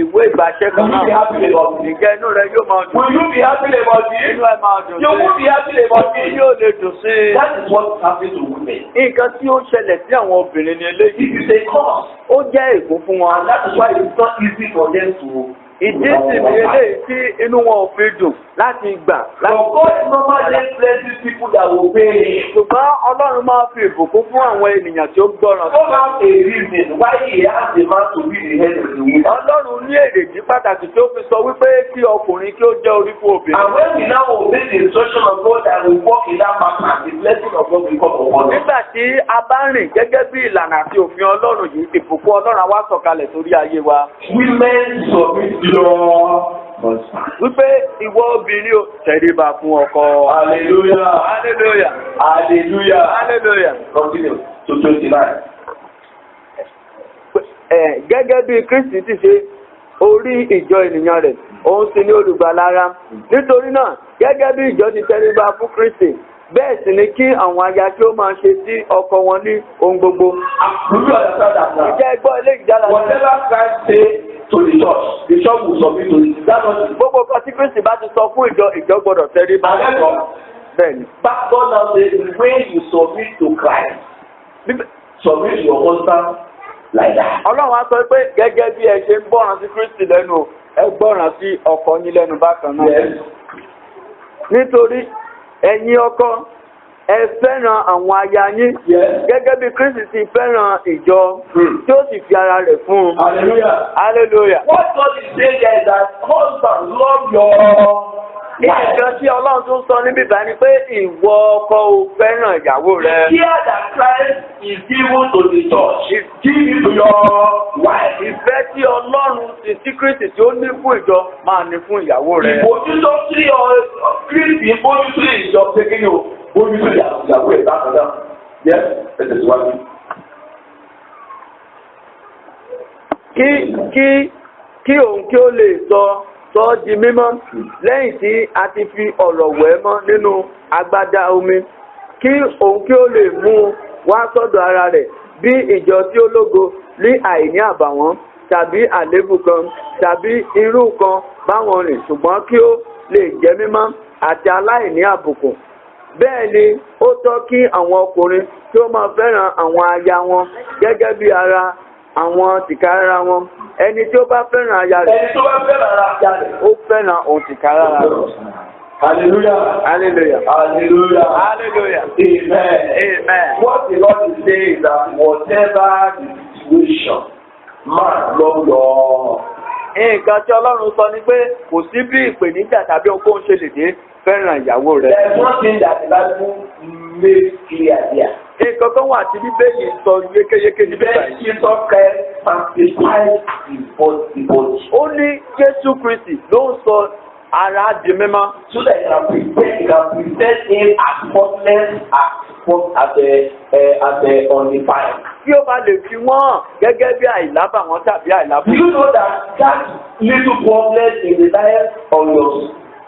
ìwé ìgbàṣẹ́ kan Will you be náà. happy about it? Ìjẹ́ inú rẹ yóò máa dùn. Will you be happy about Inú it? ẹ máa dùn You will be happy about it. Yóò lè dùn sí i. That is what happens to women. Nǹkan tí ó ṣẹlẹ̀ sí àwọn obìnrin ni eléyìí. It is a cause. Ó jẹ́ ègún fún wọn. And that is why it's not easy for them to. Ìdí sì ni eléyìí tí inú wọn ò fi dùn láti gbà. But God normally places people that will pay him. Ṣùgbọ́n Ọlọ́run máa fi ìbùkún fún àwọn ènìyàn tí ó gbọ́ràn sí. God has a reason why he has the man to be the head of the woman. Ọlọ́run ní èrèdí pàtàkì tí ó fi sọ wípé kí ọkùnrin kí ó jẹ́ orí fún obìnrin. And when we now obey the instruction of God and we walk in that pattern, the blessing of God will come upon us. Nígbà tí a bá rìn gẹ́gẹ́ bí ìlànà àti òfin Ọlọ́run yìí, ìbùkún Ọlọ́run á wá sọ̀kalẹ̀ sórí ayé wa. Women submit to your husband. Wípé ìwọ obìnrin ò tẹríba fún ọkọ. Hallelujah. Hallelujah. Hallelujah. Hallelujah. Continue to 29. Gẹ́gẹ́ bí Kristi ti ṣe orí ìjọ ènìyàn rẹ̀, òun sì ni olùgbàlára. Nítorí náà, gẹ́gẹ́ bí ìjọ ti tẹríba fún Kristi, bẹ́ẹ̀ sì ni kí àwọn aya tí ó máa ṣe sí ọkọ wọn ní ohun gbogbo. Do you understand that now? Ìjẹ́ ẹgbọ́ ilé ìjára. Whatever Christ say to the church will submit to it. That's what it is. Gbogbo kan tí Kristi bá ti sọ fún ìjọ gbọ́dọ̀ tẹríba. And therefore, Bẹ́ẹ̀ni. back God now says, when you submit to Christ, submit to your husband like that. Ọlọ́run á sọ pé gẹ́gẹ́ bí ẹ ṣe ń gbọ́ràn sí Kristi lẹ́nu, ẹ gbọ́ràn sí ọkọ yín lẹ́nu bákan náà. Yes. Nítorí ẹ̀yin ọkọ ẹ fẹ́ràn àwọn aya yín Yes. gẹ́gẹ́ bí Kristi ti fẹ́ràn ìjọ tí ó sì fi ara rẹ̀ fún un. Hallelujah. Hallelujah. What God is saying there is that husband love your wife. Nǹkan tí Ọlọ́run tún sọ níbí báyìí ni pé ìwọ ọkọ ò fẹ́ràn ìyàwó rẹ. The care that Christ is given to the church, give it to your wife. Ìfẹ́ tí Ọlọ́run ti sí Kristi tí ó ní fún ìjọ máa ní fún ìyàwó rẹ. Ìbójútó sí Kristi bójútó ìjọ pé kí ni o bójútó ìyàwó ẹ̀ bákan náà. Yes, ẹ tẹ̀síwájú. Kí òun kí ó lè sọ ọ́ di mímọ́ lẹ́yìn tí a ti fi ọ̀rọ̀ wẹ̀ mọ́ nínú agbádá omi. Kí òun kí ó lè mú un wá sọ́dọ̀ ara rẹ̀ bí ìjọ tí ó lógo ní àìní àbàwọ́n tàbí àléébù kan tàbí irú kan báwọn rìn ṣùgbọ́n kí ó lè jẹ́ mímọ́ àti aláìní àbùkù. Bẹ́ẹ̀ ni ó tọ́ kí àwọn ọkùnrin tí ó máa fẹ́ràn àwọn aya wọn gẹ́gẹ́ bí ara àwọn tìkára wọn. Ẹni tí ó bá fẹ́ràn aya rẹ̀, Ẹni tó bá fẹ́ràn aya rẹ̀, ó fẹ́ràn òun tìkára rẹ̀. Hallelujah. Hallelujah. Hallelujah. Hallelujah. Amen. Amen. What the Lord is saying is that whatever the situation, man love your. Nǹkan tí Ọlọ́run sọ ni pé kò sí bí ìpèníjà tàbí ohunkóhun ṣe lè dé fẹ́ràn ìyàwó rẹ̀. There is one thing that the Bible makes clear here. Nǹkan kan wà tí Bíbélì sọ yékéyéké níbẹ̀ Then báyìí. Jesus Christ sanctifies the body. Ó ní Jésù Kristi ló ń sọ ara di mímọ́. So that he can present him as spotless as undefiled. Kí ó bá lè fi wọ́n gẹ́gẹ́ bí àìlábàwọ́n tàbí Do àìlábùkù. you know that little problem in the life of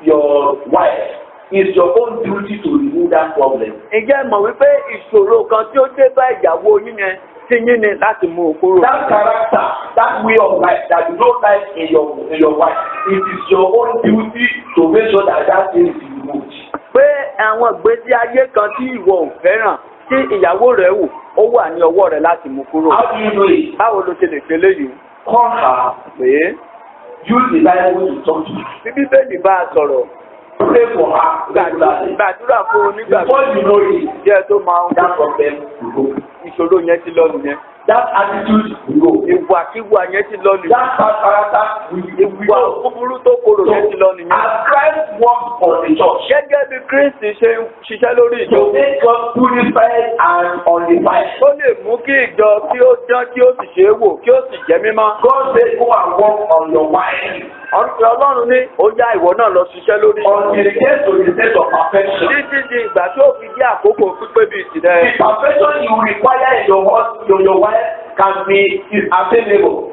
your wife is your own duty to remove that problem? Ǹjẹ́ mọ̀ wípé ìṣòro kan tí ó dé bá ìyàwó yín yẹn ti yín ni láti mú un kúrò? That character, that way of life that you don't like in your wife, it is your own duty to make sure that thing is removed. Pé àwọn ìgbésí ayé kan tí ìwọ ò fẹ́ràn tí ìyàwó rẹ̀ wù ó wà ní ọwọ́ rẹ̀ láti mú kúrò. How do you know it? Báwo ló ṣe lè ṣe léyìí? Call her Pé use the Bible to talk to her. Bí Bíbélì bá a sọ̀rọ̀, Pray for her regularly. gbàdúrà fún onígbàgbọ́. Before you know it, Díẹ̀ tó máa ń that problem will go. ìṣòro yẹn ti lọ nìyẹn. That attitude will go. Ìwàkiwà yẹn ti lọ nìyẹn. That bad character will Ìwà go. búburú tó korò yẹn ti lọ nìyẹn. As Christ works on the church, Gẹ́gẹ́ bí Kristi ṣe ń ṣiṣẹ́ lórí ìjọ. to make God purified and undefiled. Ó lè mú kí ìjọ kí ó dán kí ó sì ṣe é wò kí ó sì jẹ́ mímọ́. God said, go and work on your mind Ọlọ́run ní ó yá ìwọ náà lọ ṣiṣẹ́ lórí ìjọ. until it gets to the state of perfection. Títí di ìgbà tí ó fi dé àkókò pípé bíi The tìrẹ. perfection you require in your husband, your wife can be is attainable.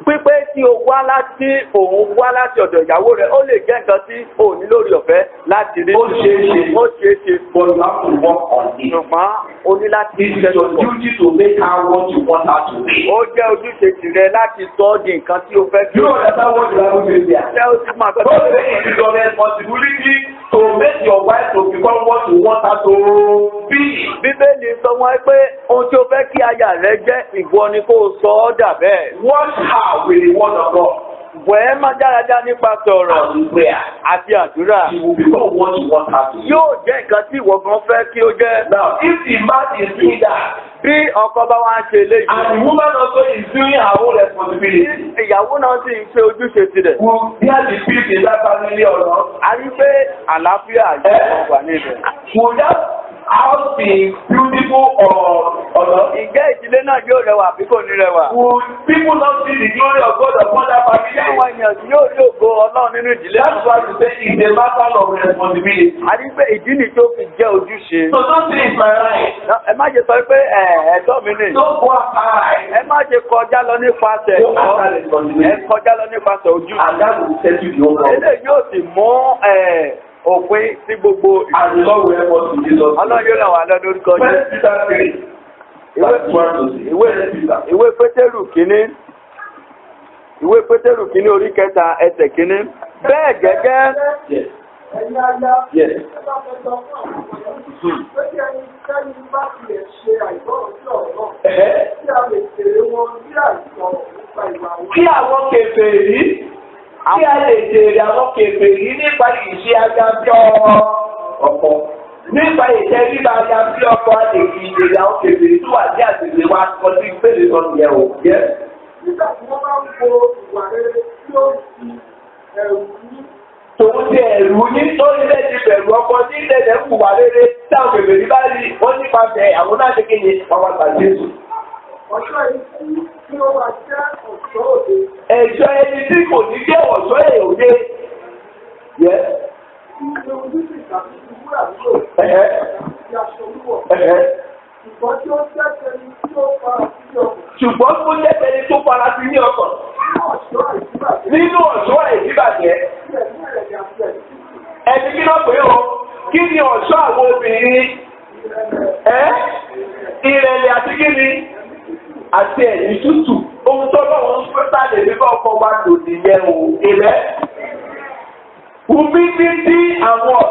Pípé tí o wá láti òun wá láti ọ̀dọ̀ ìyàwó rẹ̀ ó lè jẹ́ nǹkan tí o ní lórí ọ̀fẹ́ láti rí. Ó ṣeé ṣe. Ó ṣeé ṣe. But you have to work on it. Ṣùgbọ́n o ní láti It is ṣiṣẹ́ your lọ́pọ̀. duty to make her what you want her to be. Ó jẹ́ ojúṣe tìrẹ láti sọ ọ́ di nǹkan tí o fẹ́ kí You o. understand what the Bible says there? Ṣé o ti máa God tọ́jú says it is your responsibility to make your wife to become what you want her to be. Bíbélì sọ wọ́n pé ohun tí o fẹ́ kí aya rẹ jẹ́ ìwọ ni kó o sọ ọ́ dà bẹ́ẹ̀. Wash her with the word of God Wẹ̀ ẹ́ má dáradára nípa sọ̀rọ̀ and with prayer. àti àdúrà. She will become what you want her to be. Yóò jẹ́ nǹkan tí ìwọ gan fẹ́ kí ó jẹ́. Now, if the man is doing that, Bí ọkọ bá wá ń ṣe eléyìí. and the woman also is doing her own responsibility, Ìyàwó náà sì ń ṣe ojúṣe tirẹ̀. will there be peace in that family or not? A rí pé àlàáfíà yóò wà níbẹ̀. Will that house be beautiful or not? Ìjẹ́ ìdílé náà yóò rẹwà bí kò ní rẹwà. Will people not see the glory of God upon that family? Àwọn ènìyàn tí yóò rí ògo Ọlọ́run nínú ìdílé That's náà. why you say it's a matter of responsibility. A rí pé ìdí nìyí tó fi jẹ́ ojúṣe. So don't say it's my right. Ẹ má ṣe sọ pé ẹ̀tọ́ mi nìyí. Don't go after right. Ẹ má ṣe kọjá lọ nípasẹ̀ Go ẹ̀kọ́. after responsibility. Ẹ kọjá lọ nípasẹ̀ ojúṣe. And that will set you the whole problem. Eléyìí yóò sì mú òpin sí gbogbo And the Lord will help us in Jesus' name. Ọlọ́run yóò ràn wá lọ lórúkọ Jésù. First Peter 3, verse 1 to 6. First Peter. Ìwé Pétérù kínní. Ìwé Pétérù kínní orí kẹta ẹsẹ̀ kínní. Bẹ́ẹ̀ gẹ́gẹ́. Yes. Ẹ̀yin aya, Yes. ẹ bá fẹ́ sọ fún àwọn ọmọ yẹn, pé kí ẹnikẹ́ni bá tilẹ̀ ṣe àìgbọ́ràn sí ọ̀rọ̀ náà, kí a lè tèrè wọn bí àìsàn nípa ìwà wọn. Kí àwọn kèfèrí, kí a lè jèrè àwọn kèfèrí nípa ìṣe ajá bí ọkọ. Nípa ìtẹríba ajá bí ọkọ a lè fi ìjèrè àwọn kèfèrí tó wà ní àgbègbè wa kọ́ sí ìpele sọ́nù yẹn o. Nígbà tí wọ́n bá ń wo ìwà rere tí ó fi ẹ̀rù ní Tòun ti ẹ̀rù ní lórí ilé ti bẹ̀rù ọkọ ní ilé ẹ̀ kù wá rere táwọn kèfèrí bá rí wọ́n nípasẹ̀ àwọn náà ṣe kéde àwọn àgbà Jésù. ọ̀ṣọ́ ikú tí ó wà jẹ́ ọ̀ṣọ́ òde. Ẹ̀ṣọ́ ẹni tí kò ní jẹ́ ọ̀ṣọ́ ẹ̀ òde. Ìṣe ojúṣe tàbí ti wúrà nílò Ẹ̀hẹ́. àti aṣọ wíwọ̀. Ẹ̀hẹ́. Ṣùgbọ́n tí ó jẹ́ ẹni tí ó fara sí ọkùnrin Ṣùgbọ́n kó jẹ́ ẹni tó fara sí ní ọkàn. ní ọ̀ṣọ́ àìsíbàjẹ́ Nínú ọ̀ṣọ́ ìdíbàjẹ́, tí ẹ̀mí ẹ̀rẹ̀dẹ̀ àti ẹ̀mí títù. ẹni kí ló pé o? Kí ni ọ̀ṣọ́ àwọn obìnrin? Ìrẹ̀lẹ̀ àti kí ni? Àti ẹ̀yìn tútù. Ohun tó lọ́wọ́ ń pẹ́ bá lè rí bá ọkọ̀ wa lò nìyẹn o. Ìrẹ́. Humility and what?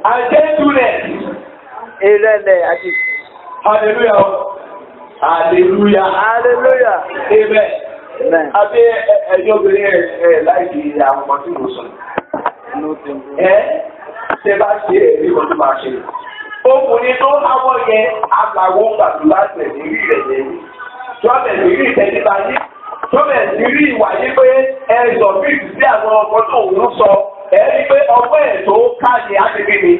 And gentleness. Ìrẹ̀lẹ̀ àti. Hallelujah. Hallelujah. Hallelujah. Amen. Amen. Àbí ẹjọ́ obìnrin ẹ̀ láìsí àwọn ọmọ tí mo sọ. Ṣé bá ṣe ẹ̀rí kan tó máa ṣe? Ọkùnrin tó háwọ́ yẹn àgbàwọ̀ gbàdúrà tẹ̀lé rí rẹ̀ lẹ́yìn. Tọ́bẹ̀ sí rí ìtẹ́níba yín. Tọ́bẹ̀ sí rí ìwà yín pé ẹ̀sọ̀ fíìsì sí àwọn ọkọ tó ń sọ. Ẹ rí pé ọgbọ́n ẹ̀ tó káàdì àgbègbè.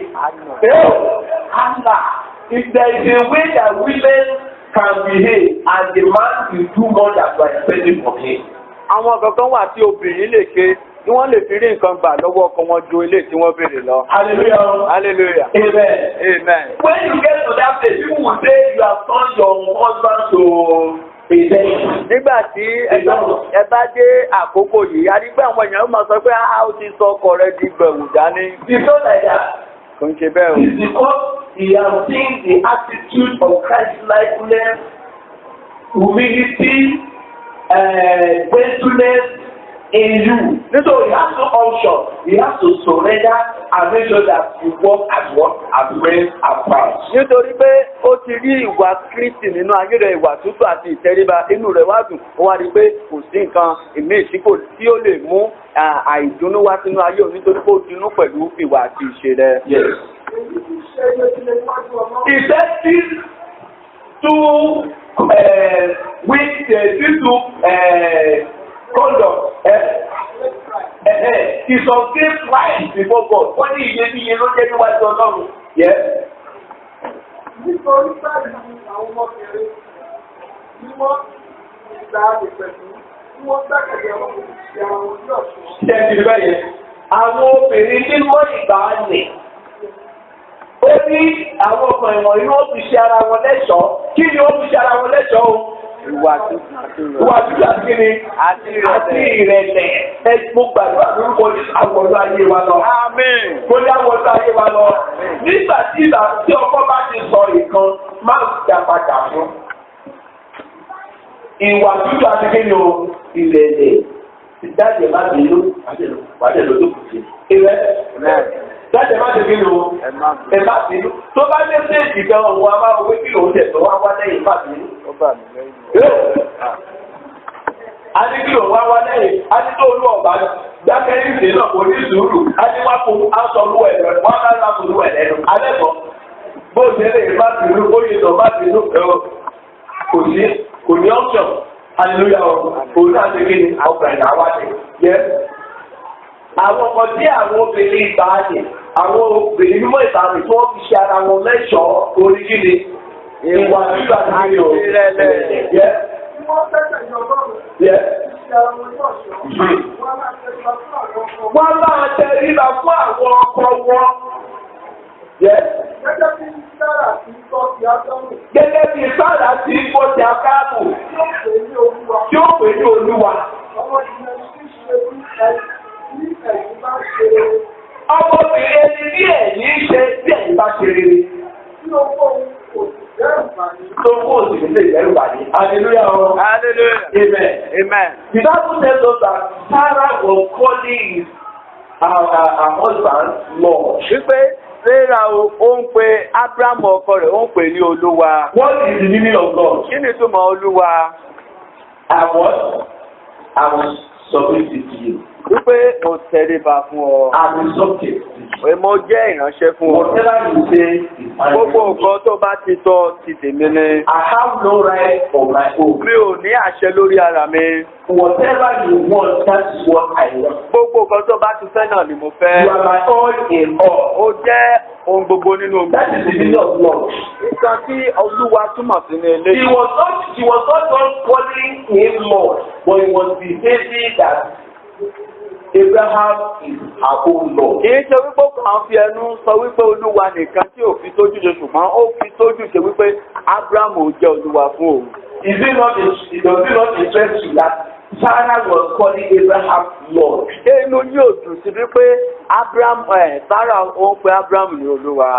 If there is a way that women can behave and the man will do more than you are expecting from him. Àwọn kankan wà tí obìnrin lè ṣe tí wọ́n lè fi rí nǹkan gbà lọ́wọ́ ọkọ wọn ju ilé tí wọ́n béèrè lọ. Hallelujah. Hallelujah. Amen. Amen. When you get to that place, people will say you have turned your husband to a dead. Nígbà tí ẹ bá dé àkókò yìí, a rí pé àwọn èèyàn máa sọ pé a ó ti sọ ọkọ rẹ di gbẹ̀wù dání. It's not like that. Kò ń ṣe bẹ́ẹ̀ o. It's because he has seen the attitude of Christ-likeness, humility, gentleness, in you. So he has no option. He has to surrender and make sure that you walk as what? As friends, as pals. Nítorí pé ó ti rí ìwà Kristi nínú ayé rẹ̀, ìwà tútù àti ìtẹríba, inú rẹ̀ wá dùn, ó wá rí pé kò sí nǹkan ìmíì tí ó lè mú àìdùnnú wá sínú ayé òun nítorí pé ó dunú pẹ̀lú ìwà àti ìṣe rẹ̀. Yes. Effective conduct is of great price before God. Wọ́n ní iyebíye ló jẹ́ níwájú Ọlọ́run. Nítorí báyìí àwọn ọmọbìnrin tí wọ́n gba ìpẹ̀lú tí wọ́n gbàgede àwọn òṣìṣẹ́ àwọn ojú ọ̀ṣun. Ṣé ẹ ti rí bẹ́ẹ̀ yẹn? Àwọn obìnrin nínú ìgbà nì. Ó ní àwọn ọmọ ìwọ̀n inú ó fi ṣe ara wọn lẹ́ṣọ̀ọ́. Kí ni ó fi ṣe ara wọn lẹ́ṣọ̀ọ́ o? Ìwà tútù àti kíni? Àti ìrẹ̀lẹ̀. Mo gbàdúrà lórúkọ àwọ̀lú ayé wa lọ. Àmín. Mo ní àwọ̀lú ayé wa lọ. Nígbà tí ọkọ bá ti sọ ìkan, máa ń dá padà fún. Ìwà tútù àti kíni o? Ìrẹ̀lẹ̀. Ìdájẹ́ má bínú, wàdé lójú kù sí. Dájẹ́ má ti bínú, ẹ má bínú. Tó bá lé sí ìgbà ọ̀hún, a máa wé kí lòun tẹ̀ tó wá lẹ́yìn má bínú. A ní kí lòun wá lẹ́yìn, a ní tó olú ọ̀bá dákẹ́rì ìdè náà kò ní sùúrù, a ní wá fún aṣọ olú ẹ̀ lẹ́nu, wọ́n á láti olú ẹ̀ lẹ́nu. Alẹ́kọ̀ọ́, bó ṣe lè má bínú, ó yẹ lọ má bínú, kò ní option. Hallelujah, òun náà ṣe kí ni ọgbà ìdá wá ní. Àwọn ọkọ̀ tí àwọn obìnrin ìbáàdì, àwọn obìnrin mímọ́ ìbáàdì tí wọ́n fi ṣe ara wọn lẹ́ṣọ̀ọ́ orí kí ni ìwà nígbà tí ó rẹ̀. Wọ́n tẹ́tẹ̀ ní ọgọ́rùn-ún. Ìṣẹ́ ara wọn yóò ṣọ́. Wọ́n máa tẹríba fún àwọn ọkọ wọn. Wọ́n máa tẹríba fún àwọn ọkọ wọn. Gẹ́gẹ́ bí Sára ti tọ́ sí Ádámù. Gẹ́gẹ́ bí Sára ti tọ́ sí Ádámù. Tí ó pè ní Olúwa. Ọmọbìnrin tí ṣe bí ẹ̀yìn bá ṣe rere. Ọmọbìnrin ẹni bí ẹ̀yìn ṣe bí ẹ̀yìn bá ṣe rere. Tí ó kó kò sì dẹ́rù bàní. Tó kó òsì lè dẹ́rù bàní. Hallelujah. Hallelujah. Amen. Amen. The Bible tells us that Sarah was calling her husband Lord. Wípé Sarah ó ń pe Abraham ọkọ rẹ̀, ó ń pè ní Olúwa. What is the meaning of God? Kí ni ìtumọ̀ Olúwa? I was submitted to you. Wípé mo tẹríba fún ọ. I will subject to you. Mo jẹ́ ìránṣẹ́ fún ọ. Whatever you say is fine. Gbogbo nǹkan tó bá ti sọ ti tèmi ni. I have no right of my own. Mi ò ní àṣẹ lórí ara mi. Whatever you want, that is what I want. Gbogbo nǹkan tó bá ti fẹ́ náà ni mo fẹ́. You are my all in all. Ó jẹ́ ohun gbogbo nínú ohun. That is the meaning of love. Nǹkan tí Olúwa túmọ̀ sí ní ilé. She was not just calling him Lord, but he was behaving that Abraham is her own Lord. Kì í ṣe wípé ó kàn fi ẹnu sọ wípé Olúwa nìkan tí ò fi sójú ṣe, ṣùgbọ́n ó fi sójú ṣe wípé Abraham ò jẹ́ Olúwa fún òun. Does it not interest you that Sarah was calling Abraham Lord? Ṣé inú yóò dùn sí wípé Sarah ó ń pe Abraham ní Olúwa?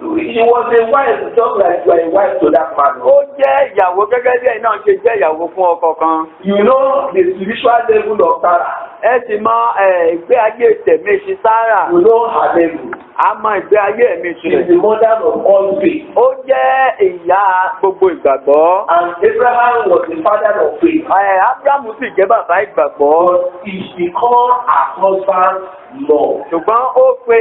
She was a wife just like you are a wife to that man. Ó jẹ́ ìyàwó gẹ́gẹ́ bí ẹ̀yin náà ṣe jẹ́ ìyàwó fún ọkọ kan. You know the spiritual level of Sarah. Ẹ sì mọ ìgbé ayé tẹ̀mí ṣe Sarah. You know her level. A mọ ìgbé ayé mi She is the mother of all faith. Ó jẹ́ ìyá gbogbo ìgbàgbọ́. And Abraham was the father of faith. Abraham sì jẹ́ bàbá ìgbàgbọ́. But she called her husband Lord. Ṣùgbọ́n ó pe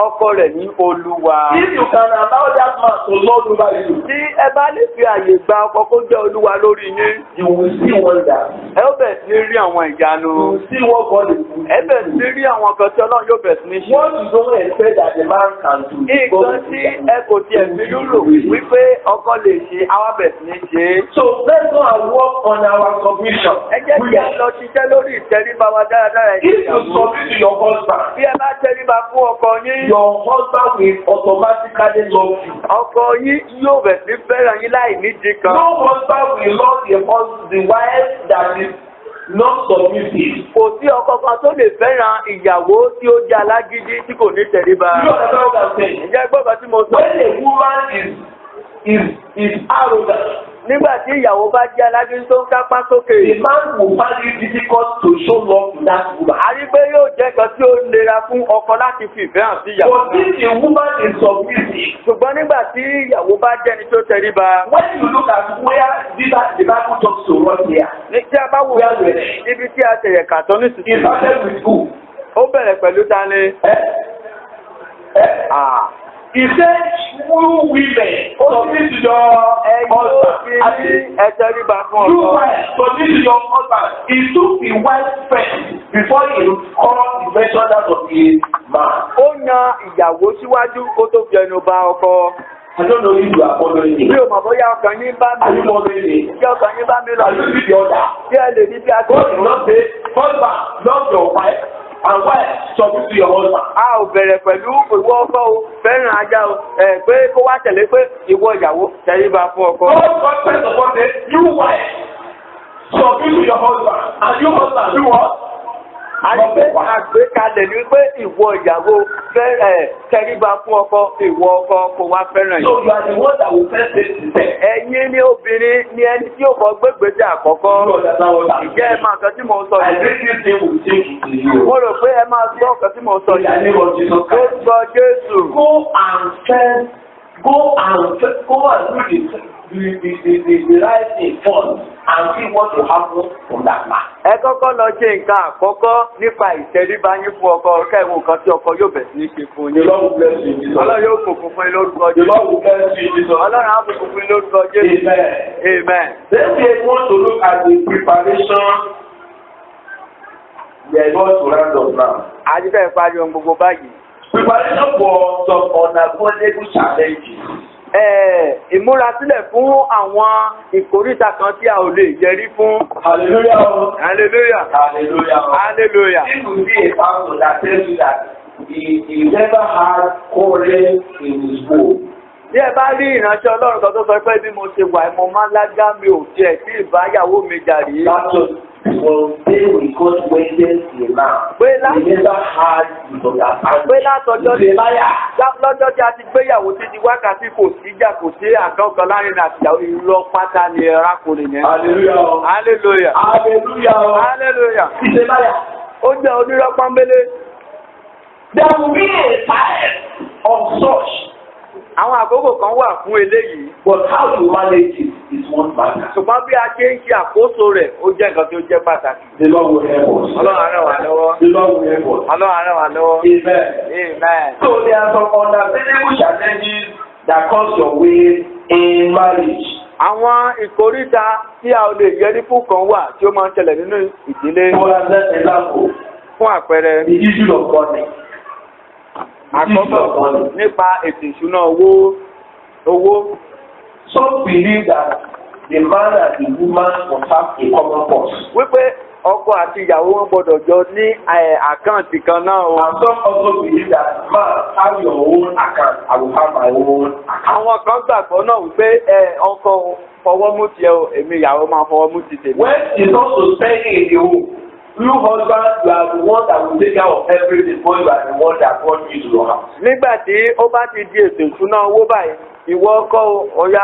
ọkọ rẹ̀ ní Olúwa. If you can allow that man to lord over you, tí ẹ bá lè fi àyè gba ọkọ kó jẹ́ Olúwa lórí yín. you will see wonders. Ẹ ó bẹ̀ sí rí àwọn ìyanu. You will see what God is doing. Ẹ bẹ̀ sí rí àwọn kan tí Ọlọ́run yóò bẹ̀ sí ní ṣe. What you don't expect that the man can do. Nǹkan tí ẹ kò tiẹ̀ fi lúlò wípé ọkọ lè ṣe àwa bẹ̀ sí ní ṣe. So let's go and work on our submission. Ẹ jẹ́ kí a lọ ṣiṣẹ́ lórí ìtẹríba wa dáradára. If you submit to your husband, bí ẹ bá tẹríba fún ọkọ yín, your husband will automatically love you. Ọkọ yín yóò bẹ̀ sí fẹ́ràn yín láì nídìí kan. No husband will love the wife that is not submissive. Kò sí ọkọ kan tó lè fẹ́ràn ìyàwó tí ó jẹ́ alágídí tí kò ní tẹríba. You understand what I'm saying? Ǹjẹ́ gbọ́dọ̀ tí mo sọ? When a woman is arrogant, Nígbà tí ìyàwó bá jẹ́ alágídí tó ń kápá sókè. The man will find it difficult to show love to that woman. A rí pé yóò jẹ́ nǹkan tí ó lera fún ọkọ láti fi ìfẹ́ hàn sí ìyàwó. But if a woman is submissive, Ṣùgbọ́n nígbà tí ìyàwó bá jẹ́ni tó tẹríba. when you look at where the Bible talks to us here, Ní tí a bá wò níbi tí a tẹ̀yẹ̀ kàtọ́ it nísinsìnyí. started with who? Ó bẹ̀rẹ̀ pẹ̀lú tani. He said, "You women, submit to your husband." I mean, Ẹ tẹríba fún you ọkọ. wives, submit to your husband. He took the wife first before he called the mention that of the man. Ó yan ìyàwó síwájú kó tó fi ẹnu bà ọkọ. I don't know if you are following me. Mi ò mọ̀ bóyá ọkàn yín bá Are mi you lọ. following me? Kí ọkàn yín bá mi lọ. Are you with the other? Kí ẹ lè ní bí a ti God did not say, husband, love your wife, and wife, submit to your husband. A ò bẹ̀rẹ̀ pẹ̀lú ìwọ ọkọ o, fẹ́ràn ajá o, pé kó wá tẹ̀lé pé ìwọ ìyàwó tẹríba fún ọkọ. God first of all said, you wife, submit to your husband, and you husband, do what? Àgbékalẹ̀ ni pé ìwọ ìyàwó tẹríba fún ọkọ, ìwọ ọkọ kò wá fẹ́ràn yìí. So you are the one that will first say to them. Ẹ̀yin ni obìnrin ni ẹni tí yóò kọ́ gbégbèsè àkọ́kọ́. You understand what I'm Ìjẹ́ ẹ máa nǹkan tí mò ń sọ I yìí. think this thing will take it to you. Mo rò pé ẹ máa gbọ́ nǹkan tí mò ń sọ In the yìí. name of Jesus Ó Christ. sọ Jésù. Go and do the right thing first and see what will happen from that man. Ẹ kọ́kọ́ lọ ṣe nǹkan àkọ́kọ́ nípa ìtẹríba yín fún ọkọ kẹ́wọ̀n nǹkan tí ọkọ yóò bẹ̀ sí ní ṣe fún The yín. Lord will bless you in Jesus. Ọlọ́run yóò kùnkùn fún yín lórúkọ The Jésù. Lord will bless you in Jesus. Ọlọ́run á kùnkùn fún yín lórúkọ Jésù. Amen. Amen. Then we want to look at the preparation. We are going to round up now. Àdìbẹ́ ìparí ohun gbogbo báyìí. Preparation for some unavoidable challenges. Ìmúrasílẹ̀ fún àwọn ìkóríta kan tí a ò lè yẹrí fún. Hallelujah. Hallelujah. Hallelujah. Hallelujah. This will be a pastor that tells you that he never had quarrel in his home. Bí ẹ bá rí ìránṣẹ́ Ọlọ́run kan tó sọ pé bí mo ṣe wà mo máa ń lágá mi ò tiẹ̀ sí ìbáyàwó mi jà rí. That was from day we got wedded till now. Pé He never had misunderstanding. pé látọjọ́ He's a liar. lọ́jọ́ tí a ti gbéyàwó títí wákàtí kò sí ìjà kò sí àkọ́kọ́ láàrin àtìyàwó irọ́ pátá ni arákùnrin yẹn. Hallelujah. Hallelujah. Hallelujah. Hallelujah. He's a liar. Ó jẹ́ onírọ́ pọ́nbélé. There will be a time of such. Àwọn àkókò kan wà fún eléyìí. But how you manage it is one matter. Ṣùgbọ́n bí a ṣe ń ṣe àkóso rẹ̀ ó jẹ́ nǹkan tí ó jẹ́ pàtàkì. The Lord will help us. Ọlọ́run á ràn wá lọ́wọ́. The Lord will help us. Ọlọ́run á ràn wá lọ́wọ́. Amen. Amen. So there are some unavoidable challenges that comes your way in marriage. Àwọn ìkóríta tí a ò lè yẹrí fún kan wà tí ó máa ń ṣẹlẹ̀ nínú ìdílé. For example, Fún àpẹẹrẹ, the issue of money. àkọ́kọ́ nípa ètò ìṣúná owó. Some believe that the man and the woman must have a common purse. Wípé ọkọ àti ìyàwó wọn gbọ́dọ̀ jọ ní àkáǹtì kan náà o. And some also believe that man have your own account, I will have my own account. Àwọn kan gbàgbọ́ náà wípé ọkọ fọwọ́ mú tiẹ̀ o, èmi ìyàwó máa fọwọ́ mú ti tèmi. When it's also spending in the home, you husband, you are the one that will take care of everything, but you are the one that brought you to your house. Nígbà tí ó bá ti di ètò ìṣúná owó báyìí, ìwọ ọkọ ọ̀yá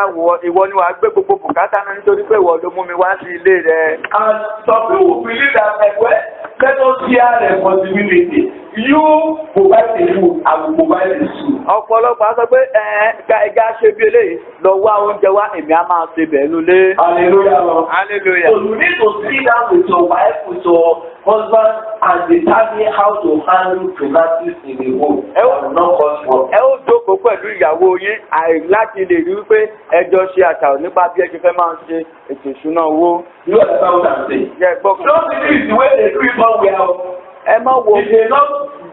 ìwọ ni wàá gbé gbogbo bùkátà náà nítorí pé ìwọ ló mú mi wá sí ilé rẹ. And some people believe that like, well, let us share responsibility. You provide the food, I will provide the soup. Ọ̀pọ̀lọpọ̀ á sọ pé ẹ̀ẹ́dá ṣe bí eléyìí lọ wá oúnjẹ wá èmi á máa ṣe bẹ̀ẹ́ nulẹ̀. Hallelujah, Lord. Hallelujah. So you need to sit down with your wife, with your husband, and determine how to handle finances in the home. That will not cause problem. Ẹ ó jókòó pẹ̀lú ìyàwó yín láti lè rí wípé ẹjọ́ ṣe àṣàrò nípa bí ẹ ṣe fẹ́ máa ṣe ètò ìṣúná owó. You understand what I'm saying? Yẹ gbọ́. Don't believe the way they do it one way out. Ẹ má wo.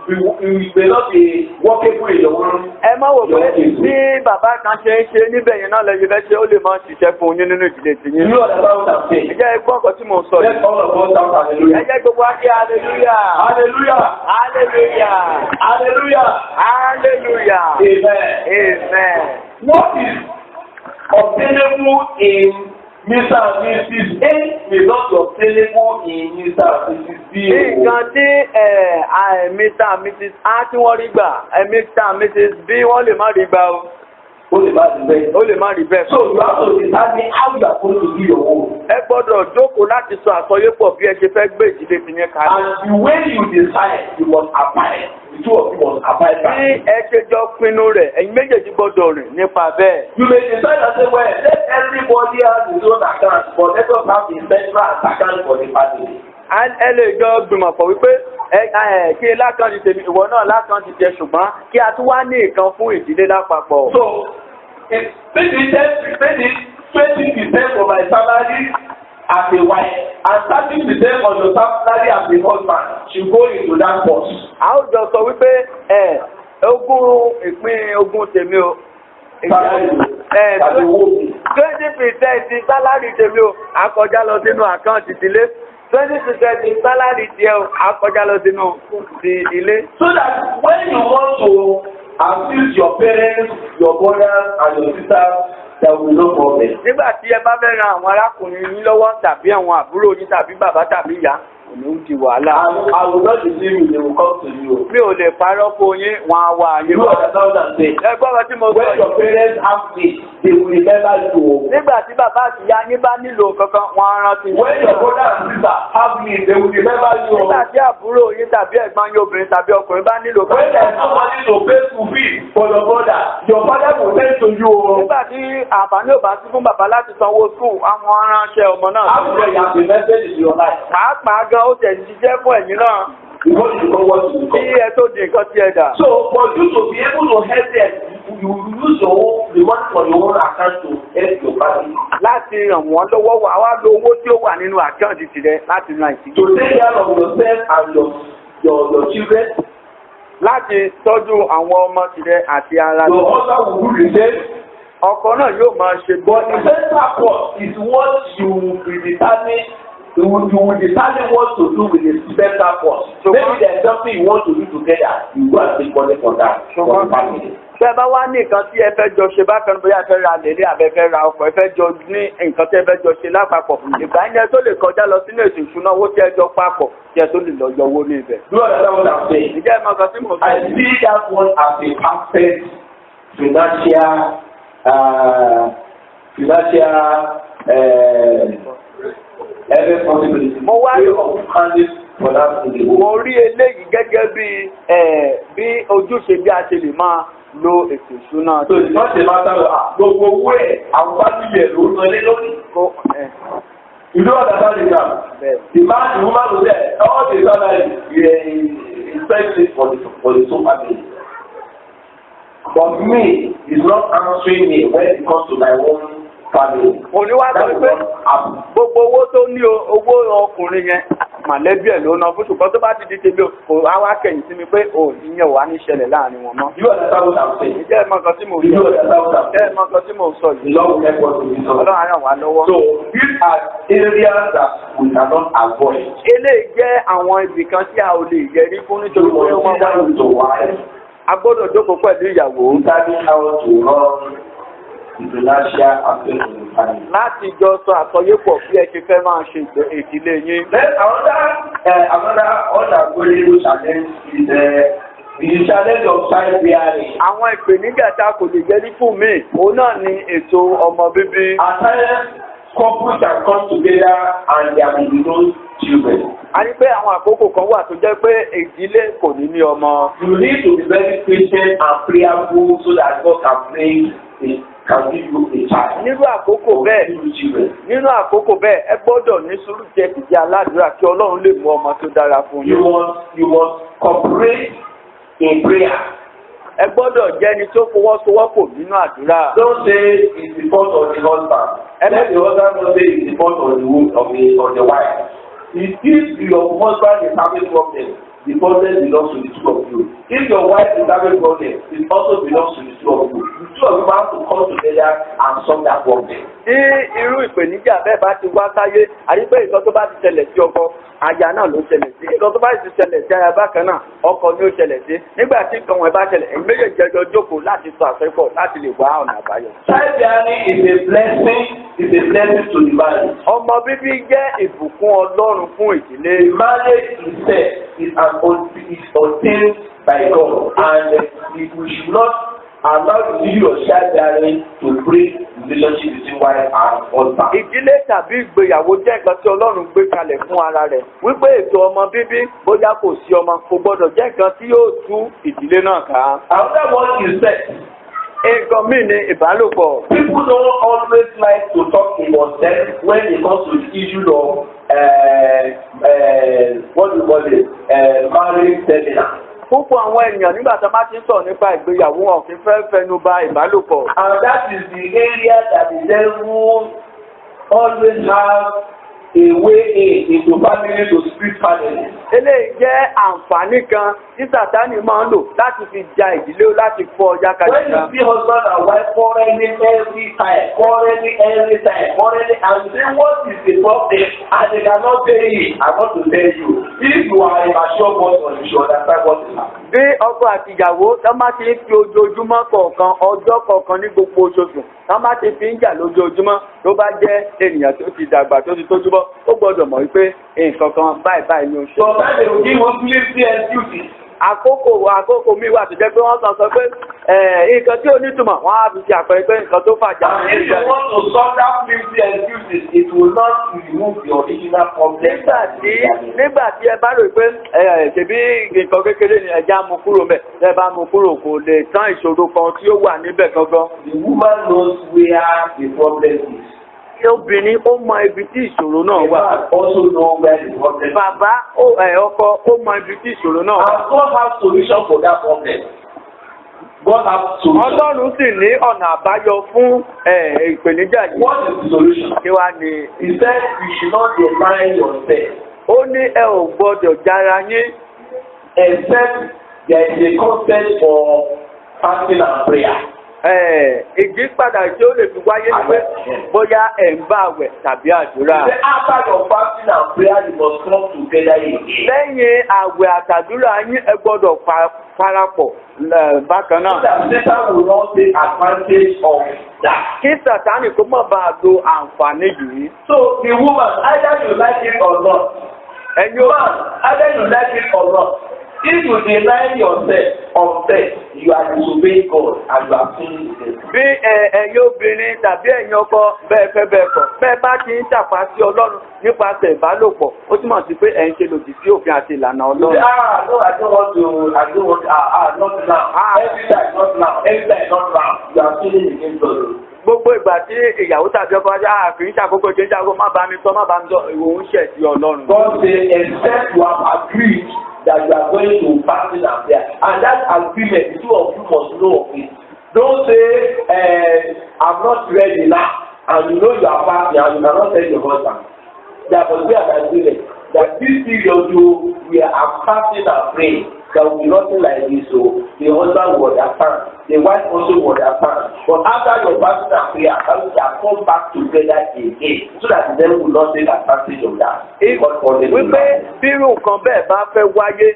It may not be workable in your own. Ẹ má wò pé bí bàbá kan ṣe ń ṣe níbẹ̀ yẹn náà lẹ́yìn fẹ́ ṣe ó lè máa ṣiṣẹ́ fún yín nínú ìdílé tiyín. You understand what I'm saying? Ẹ jẹ́ gbọ́ nǹkan tí mo sọ Let's yìí. all of us shout hallelujah. Ẹ jẹ́ gbogbo wa kí hallelujah. Hallelujah. Hallelujah. Hallelujah. Hallelujah. Amen. Amen. What is obtainable in Mr. and Mrs. A may not be obtainable in Mr. and Mrs. B. Nǹkan tí Mr. and Mrs. A tí wọ́n rí gbà, Mr. and Mrs. B wọ́n lè má rí gbà o. ó lè má rí bẹ́ẹ̀. ó lè má rí bẹ́ẹ̀. So you have to determine how you are going to do your own. ẹ gbọ́dọ̀ jókòó láti sọ àsọyépọ̀ bí ẹ ṣe fẹ́ gbé ìdílé ti yẹn kalẹ̀. And the way you decide, you must abide. The two of you must abide by bí it. ẹ ṣe jọ pinnu rẹ̀ ẹ̀yin méjèèjì gbọ́dọ̀ rìn nípa bẹ́ẹ̀. You may decide and say, well, let everybody have his own account, but let us have a central account for the family. ẹ lè jọ gbìmọ̀ pọ̀ wípé kí lákàntì tèmi ìwọ náà lákàntì jẹ ṣùgbọ́n kí a tún wá ní nǹkan fún ìdílé lápapọ̀. So, maybe 20% of my salary as a wife and 30% of your salary as a husband should go into that pot. a ó jọ sọ wípé ìpín ogún tèmi o. 20% sálárì tèmi o a kọjá lọ sínú àkáǹtì ìdílé. 20% sálárì tiẹ̀ o a kọjá lọ sínú ti ilé. So that when you want to assist your parents, your brothers and your sisters, there will be no problem. Nígbà tí ẹ bá fẹ́ ran àwọn arákùnrin yín lọ́wọ́ tàbí àwọn àbúrò yín tàbí bàbá tàbí ìyá kò ní di wàhálà. I will not deceive you, they will come to you. Mi ò lè parọ́ fún yín, wọn á wà ayé You wọn. understand what I'm saying? Ẹ gbọ́dọ̀ tí mo sọ When your yìí. parents have faith, they will remember you. Nígbà tí bàbá àti ìyá yín bá nílò kankan, wọn á rántí yín. When your brother and sister have need, they will remember you. Nígbà tí àbúrò yín tàbí ẹ̀gbọ́n yín obìnrin tàbí ọkùnrin bá nílò When there is kankan. nobody to pay school fee for your brother, your father will send to you. Nígbà tí àǹfààní ò bá sí fún bàbá láti sanwó skul, àwọn aránṣẹ́ ọmọ náà. After you have invested in your life, Pàápàá gan ó tẹ̀ ṣiṣẹ́ fún ẹ̀yin náà. before you become what you Kí become. ẹ tó di nǹkan tí ẹ dà. So for you to be able to help them, you will use your own, the money for your own account to help your family. Láti ràn wọ́n lọ́wọ́ wà wá lo owó tí ó wà nínú àkáǹtì tirẹ̀ láti ran ìtìjú. To take care of yourself and your children. Láti tọ́jú àwọn ọmọ tirẹ̀ àti ara Your rẹ̀. husband will do the same. Ọkọ náà yóò máa ṣe But the central cost is what you will determine. You will determine what to do with the central cost. So maybe there is something you want to do together. You go and take money for that for the family. Bẹ́ẹ̀ bá wá ní nǹkan tí ẹ fẹ́ jọ ṣe bákan bóyá ẹ fẹ́ ra lèlé àbẹ fẹ́ ra ọkọ̀ ẹ fẹ́ jọ ní nǹkan tí ẹ fẹ́ jọ ṣe lápapọ̀. Ìgbà yẹn tó lè kọjá lọ sínú ètò ìṣúná owó tí ẹ jọ papọ̀ tí ẹ tó lè lọ yọ owó ní ibẹ̀. Do you understand what I'm saying? Ǹjẹ́ ẹ mọ nǹkan tí mò ń sọ? I see that one as a perfect financial every possibility. Mo wá way of handling for that in the Mo home. rí eléyìí gẹ́gẹ́ bí ojúṣe bí a ṣe lè máa lo ètò ìṣúná. So it's not a matter of gbogbo owó ẹ̀ àwọn family ẹ̀ ló ń lọlé lónìí. You don't understand it now. The man, the woman will say, all the salary, he spends it for the whole family. But me, he's not answering me when it comes to my own family. Oníwà sọ pé gbogbo owó tó ní owó ọkùnrin yẹn màlẹ́bí ẹ̀ ló ná fún ṣùgbọ́n tó bá ti di tèmi kò wá kẹ̀yìn sí mi pé ìyẹn wà ní ìṣẹ̀lẹ̀ láàrin wọn mọ́. You understand what I'm saying? Ǹjẹ́ ẹ mọ nǹkan tí mò ń You sọ? understand what I'm Ǹjẹ́ ẹ saying? mọ nǹkan tí mò ń sọ The yìí? Lord will help us to be so. Ọlọ́run á ràn wá lọ́wọ́. So these are areas that we cannot avoid. Eléyìí jẹ́ àwọn ibì kan tí a ò lè yẹrí fún So nítorí pé we wọ́n consider wá. it to wife, A gbọ́dọ̀ jókòó pẹ̀lú ìyàwó determine how to run the financial aspect of the family. láti jọ sọ àsọyépọ̀ bí ẹ ṣe fẹ́ máa ṣe ìdílé yín. Then another unavoidable challenge is the challenge of childbearing. Àwọn ìpèníjà tá a kò lè yẹrí fún mi, òun náà ni ètò ọmọ bíbí. At times, couples can come together and there will be no children. A rí pé àwọn àkókò kan wà tó jẹ́ pé ìdílé kò ní ní ọmọ. You need to be very patient and prayerful so that God can give you a child. Nínú àkókò bẹ́ẹ̀, Give you children. nínú àkókò bẹ́ẹ̀, ẹ gbọ́dọ̀ ní sùúrù jẹ́ ìdí aládùúrà kí Ọlọ́run lè mú ọmọ tó dára fún You yín. must cooperate in prayer. Ẹ gbọ́dọ̀ jẹ́ ẹni tó fọwọ́sowọ́pọ̀ nínú àdúrà. Don't say it's the fault of the husband. Let the husband not say it's the fault of the wife. If your husband is having problem, the problem belongs to the two of you. If your wife is having problem, it also belongs to the two of you. The two of you have to come together and solve that problem. Tí irú ìpèníjà bẹ́ẹ̀ bá ti wá sáyé, àyípé nǹkan tó bá ti ṣẹlẹ̀ sí ọkọ, aya náà ló ṣẹlẹ̀ sí. Nǹkan tó bá ti ṣẹlẹ̀ sí aya bákan náà, ọkọ ni ó ṣẹlẹ̀ sí. Nígbà tí nǹkan wọn bá ṣẹlẹ̀, ẹ̀yin méjèèjì jọ jókòó láti sọ àsọyépọ̀ láti lè wá ọ̀nà àbáyọ. Childbearing is a blessing to the marriage. Ọmọ bíbí jẹ́ ìbùkún Ọlọ́run fún ìdílé. The marriage itself is ordained by God, and we should not allow the issue of childbearing to break relationship between wife and husband. Ìdílé tàbí ìgbéyàwó jẹ́ nǹkan tí Ọlọ́run gbé kalẹ̀ fún ara rẹ̀. Wípé ètò ọmọ bíbí bóyá kò sí ọmọ kò gbọdọ̀ jẹ́ nǹkan tí yóò tú ìdílé náà ká. Another one is sex. Nǹkan míì ni ìbálòpọ̀. People don't always like to talk about sex when it comes to the issue of what do you call it, marriage seminar. Púpọ̀ àwọn ènìyàn nígbà tí a máa ti ń sọ̀rọ̀ nípa ìgbéyàwó wọn kì í fẹ́ fẹnu ba ìbálòpọ̀. And that is the area that the devil always have a way into family to split family. Eléyìí jẹ́ àǹfààní kan tí Sàtánì máa ń lò láti fi ja ìdílé láti fọ́ When jákàjá. you see husband and wife quarreling every time, and you say what is the problem, and they cannot tell you, I want to tell you, if you are a mature person, you should understand what is happening. Bí ọkọ àti ìyàwó tá má ti ń fi ojoojúmọ́ kọ̀ọ̀kan ọjọ́ kọ̀ọ̀kan ní gbogbo oṣooṣù tá má ti fi ń jà lójoojúmọ́ ló bá jẹ́ ènìyàn tó ti dàgbà tó ti tójú bọ́ ó gbọ́dọ̀ mọ̀ wípé nǹkan kan báyìí ní oṣù. Sometimes they will give us plenty excuses. Àkókò mi wà tó jẹ́ pé wọ́n sọ pé nǹkan tí ò ní túmọ̀ wọ́n á fi ṣe àpẹẹrẹ pé nǹkan tó fàjà. And if you want to solve that plenty excuses, it will not remove the original problem. Nígbà tí ẹ bá rò pé ṣèbí nǹkan kékeré ni ẹja mú kúrò mẹ́ ẹ bá mú kúrò kò lè tán ìṣòro kan tí ó wà níbẹ̀ gangan. The woman knows where the problem is. Obìnrin ó mọ ibi tí ìṣòro náà The wà. man also know where the problem is. Bàbá ọkọ ó mọ ibi tí ìṣòro náà wà. And God has solution for that problem. God has solution. Ọlọ́run sì ní ọ̀nà àbáyọ fún ìpèníjà yìí. What is the solution? Kí wá ni? He said you should not deny yourself Ó ní ẹ ò gbọdọ̀ jára yín. except there is a concept for fasting and prayer. Ìyípadà tí ó lè fi wáyé ni pé bóyá ẹ̀ ń bá àwẹ̀ tàbí àdúrà. He said after your fasting and prayer you must come together again. Lẹ́yìn àwẹ̀ àtàdúrà yín ẹ gbọ́dọ̀ parapọ̀ bákan So náà. that Satan will not take advantage of that. Kí Sàtánì kó má bàa lo àǹfààní yìí. So the woman, either you like it or not, Ẹ̀yin ó man, either you like it or not, if you deny yourself of faith, you are disobeying God and you are sinning against Him. bí ẹ̀yin obìnrin tàbí ẹ̀yin ọkọ bẹ́ẹ̀ fẹ́ bẹ́ẹ̀ kọ̀ bẹ́ẹ̀ bá ti ń ṣàpá sí Ọlọ́run nípasẹ̀ ìbálòpọ̀ ó túmọ̀ sí pé ẹ̀ ń ṣe lòdì sí òfin àti ìlànà You Ọlọ́run. say, no, I don't want to, not now. Every time, not now. Every time, not now. You are sinning against God. Gbogbo ìgbà tí ìyàwó tàbí ọkọ ajá àfihàn ṣàkókò ṣe ń ṣàkókò má bá mi sọ ìwò ń ṣẹ̀ sí Ọlọ́run. God say, except you have agreed that you are going to fasting and prayer, and that agreement, the two of you must know of it. Don't say, I'm not ready now, and you know you are fasting and you cannot tell your husband. There must be an agreement that this period we are fasting and praying. There will be nothing like this, so the husband will understand, the wife also will understand. But after your fasting and prayer, you shall come back together again, so that the devil will not take advantage of that. Wípé bírù nǹkan bẹ́ẹ̀ bá fẹ́ wáyé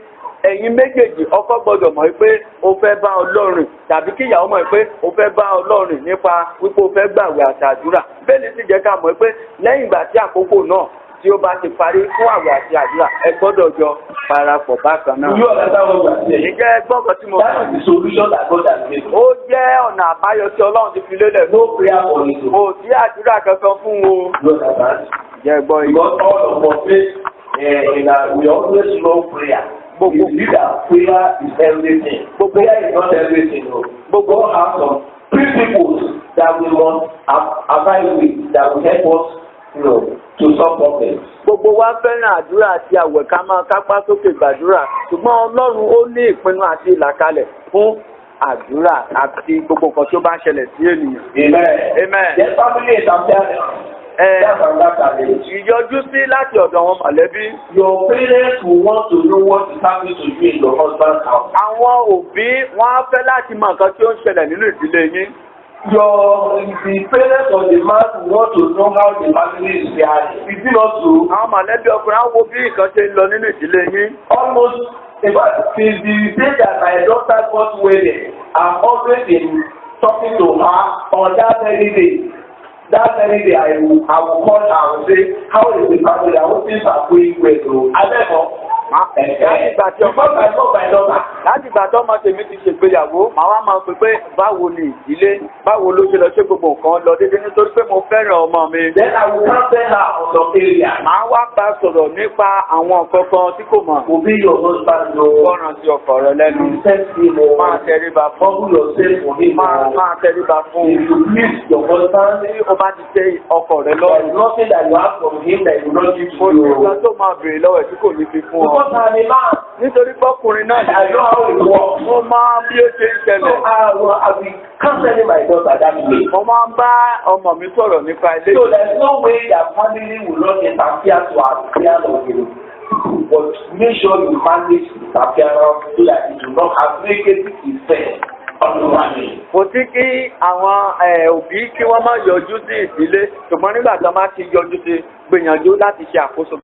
ẹ̀yin méjèèjì ọkọ gbọ́dọ̀ mọ̀ pé o fẹ́ bá Ọlọ́run tàbí kí ìyàwó mọ̀ pé o fẹ́ bá Ọlọ́run nípa wípé o fẹ́ gbààwẹ̀ àtàdúrà bẹ́ẹ̀ ni sì jẹ́ ká mọ̀ pé lẹ́yìn ìgbà tí àkókò náà tí ó bá ti parí fún àwẹ̀ àti àdúrà ẹ gbọ́dọ̀ jọ parapọ̀ bákan náà. You understand what we are saying? Ìjẹ́ ẹgbọ́n kan tí mo That is the solution that God has given. ó jẹ́ ọ̀nà àbáyọ tí Ọlọ́run ti fi lélẹ̀. No prayer for it. Kò sí àdúrà kankan fún wo. You understand? Jẹ́ gbọ́ yìí. Because all of us we always love prayer. We believe that prayer is everything. Prayer is not everything. No. God has some principles that we must abide with that will help us, to solve problems. Gbogbo wa fẹ́ràn àdúrà àti àwẹ̀ ká máa kápá sókè gbàdúrà ṣùgbọ́n Ọlọ́run ó ní ìpinnu àti ìlàkalẹ̀ fún àdúrà àti gbogbo nǹkan tí ó bá ń ṣẹlẹ̀ sí ènìyàn. Amen. Amen. Yes, family is after Ìyọjú sí láti ọ̀dọ̀ àwọn mọ̀lẹ́bí. Your parents will want to know what is happening to you in your husband's house. Àwọn òbí wọ́n á fẹ́ láti mọ nǹkan tí ó ń ṣẹlẹ̀ nínú ìdílé yín. The parents of the man want to know how the family is faring. Is it not true? Àwọn mọ̀lẹ́bí ọkùnrin á wo bí nǹkan ṣe ń lọ nínú ìdílé yín. Almost, in fact, since the day that my daughter got wedded, I've always been talking to her on that very day. That very day, I will call her and say, how is the family? I hope things are going well. I never. láti ìgbà tí ọmọ tèmi ti ṣègbéyàwó màá wá máa pè pé báwo ni ìdílé báwo ló ṣe lọ ṣe gbogbo nǹkan lọ déédéé nítorí pé mo fẹ́ràn ọmọ mi. Then I will counsel her on some area. Màá wá bá sọ̀rọ̀ nípa àwọn nǹkan kan tí kò mọ̀. Obey your husband, no. Gbọ́ràn sí ọkọ rẹ lẹ́nu. Respect him, no. Máa tẹríba fún. Humble yourself for him, no. Máa tẹríba fún. If you please your husband, Tí o bá ti tẹ ọkọ rẹ there is lọ́rùn. nothing that you ask from him that he will not give to Kò sí you. nǹkan tó máa béèrè lọ́wọ́ ẹ̀ tí kò ní fi fún ọ. Because I'm a man, Nítorí pọ́kùnrin náà I know how it works. mo máa bí ó ṣe ń So ṣẹlẹ̀. I will counseling my daughter that way. Mo máa ń bá ọmọ mi sọ̀rọ̀ nípa ilé. So there's no way that family will not interfere to affairs of you. But make sure you manage interference so that it will not have negative effect on the family. Kò sí kí àwọn òbí kí wọ́n má yọjú sí ìdílé ṣùgbọ́n nígbà tí wọ́n bá ti yọjú sí gbìyànjú láti ṣe àkóso.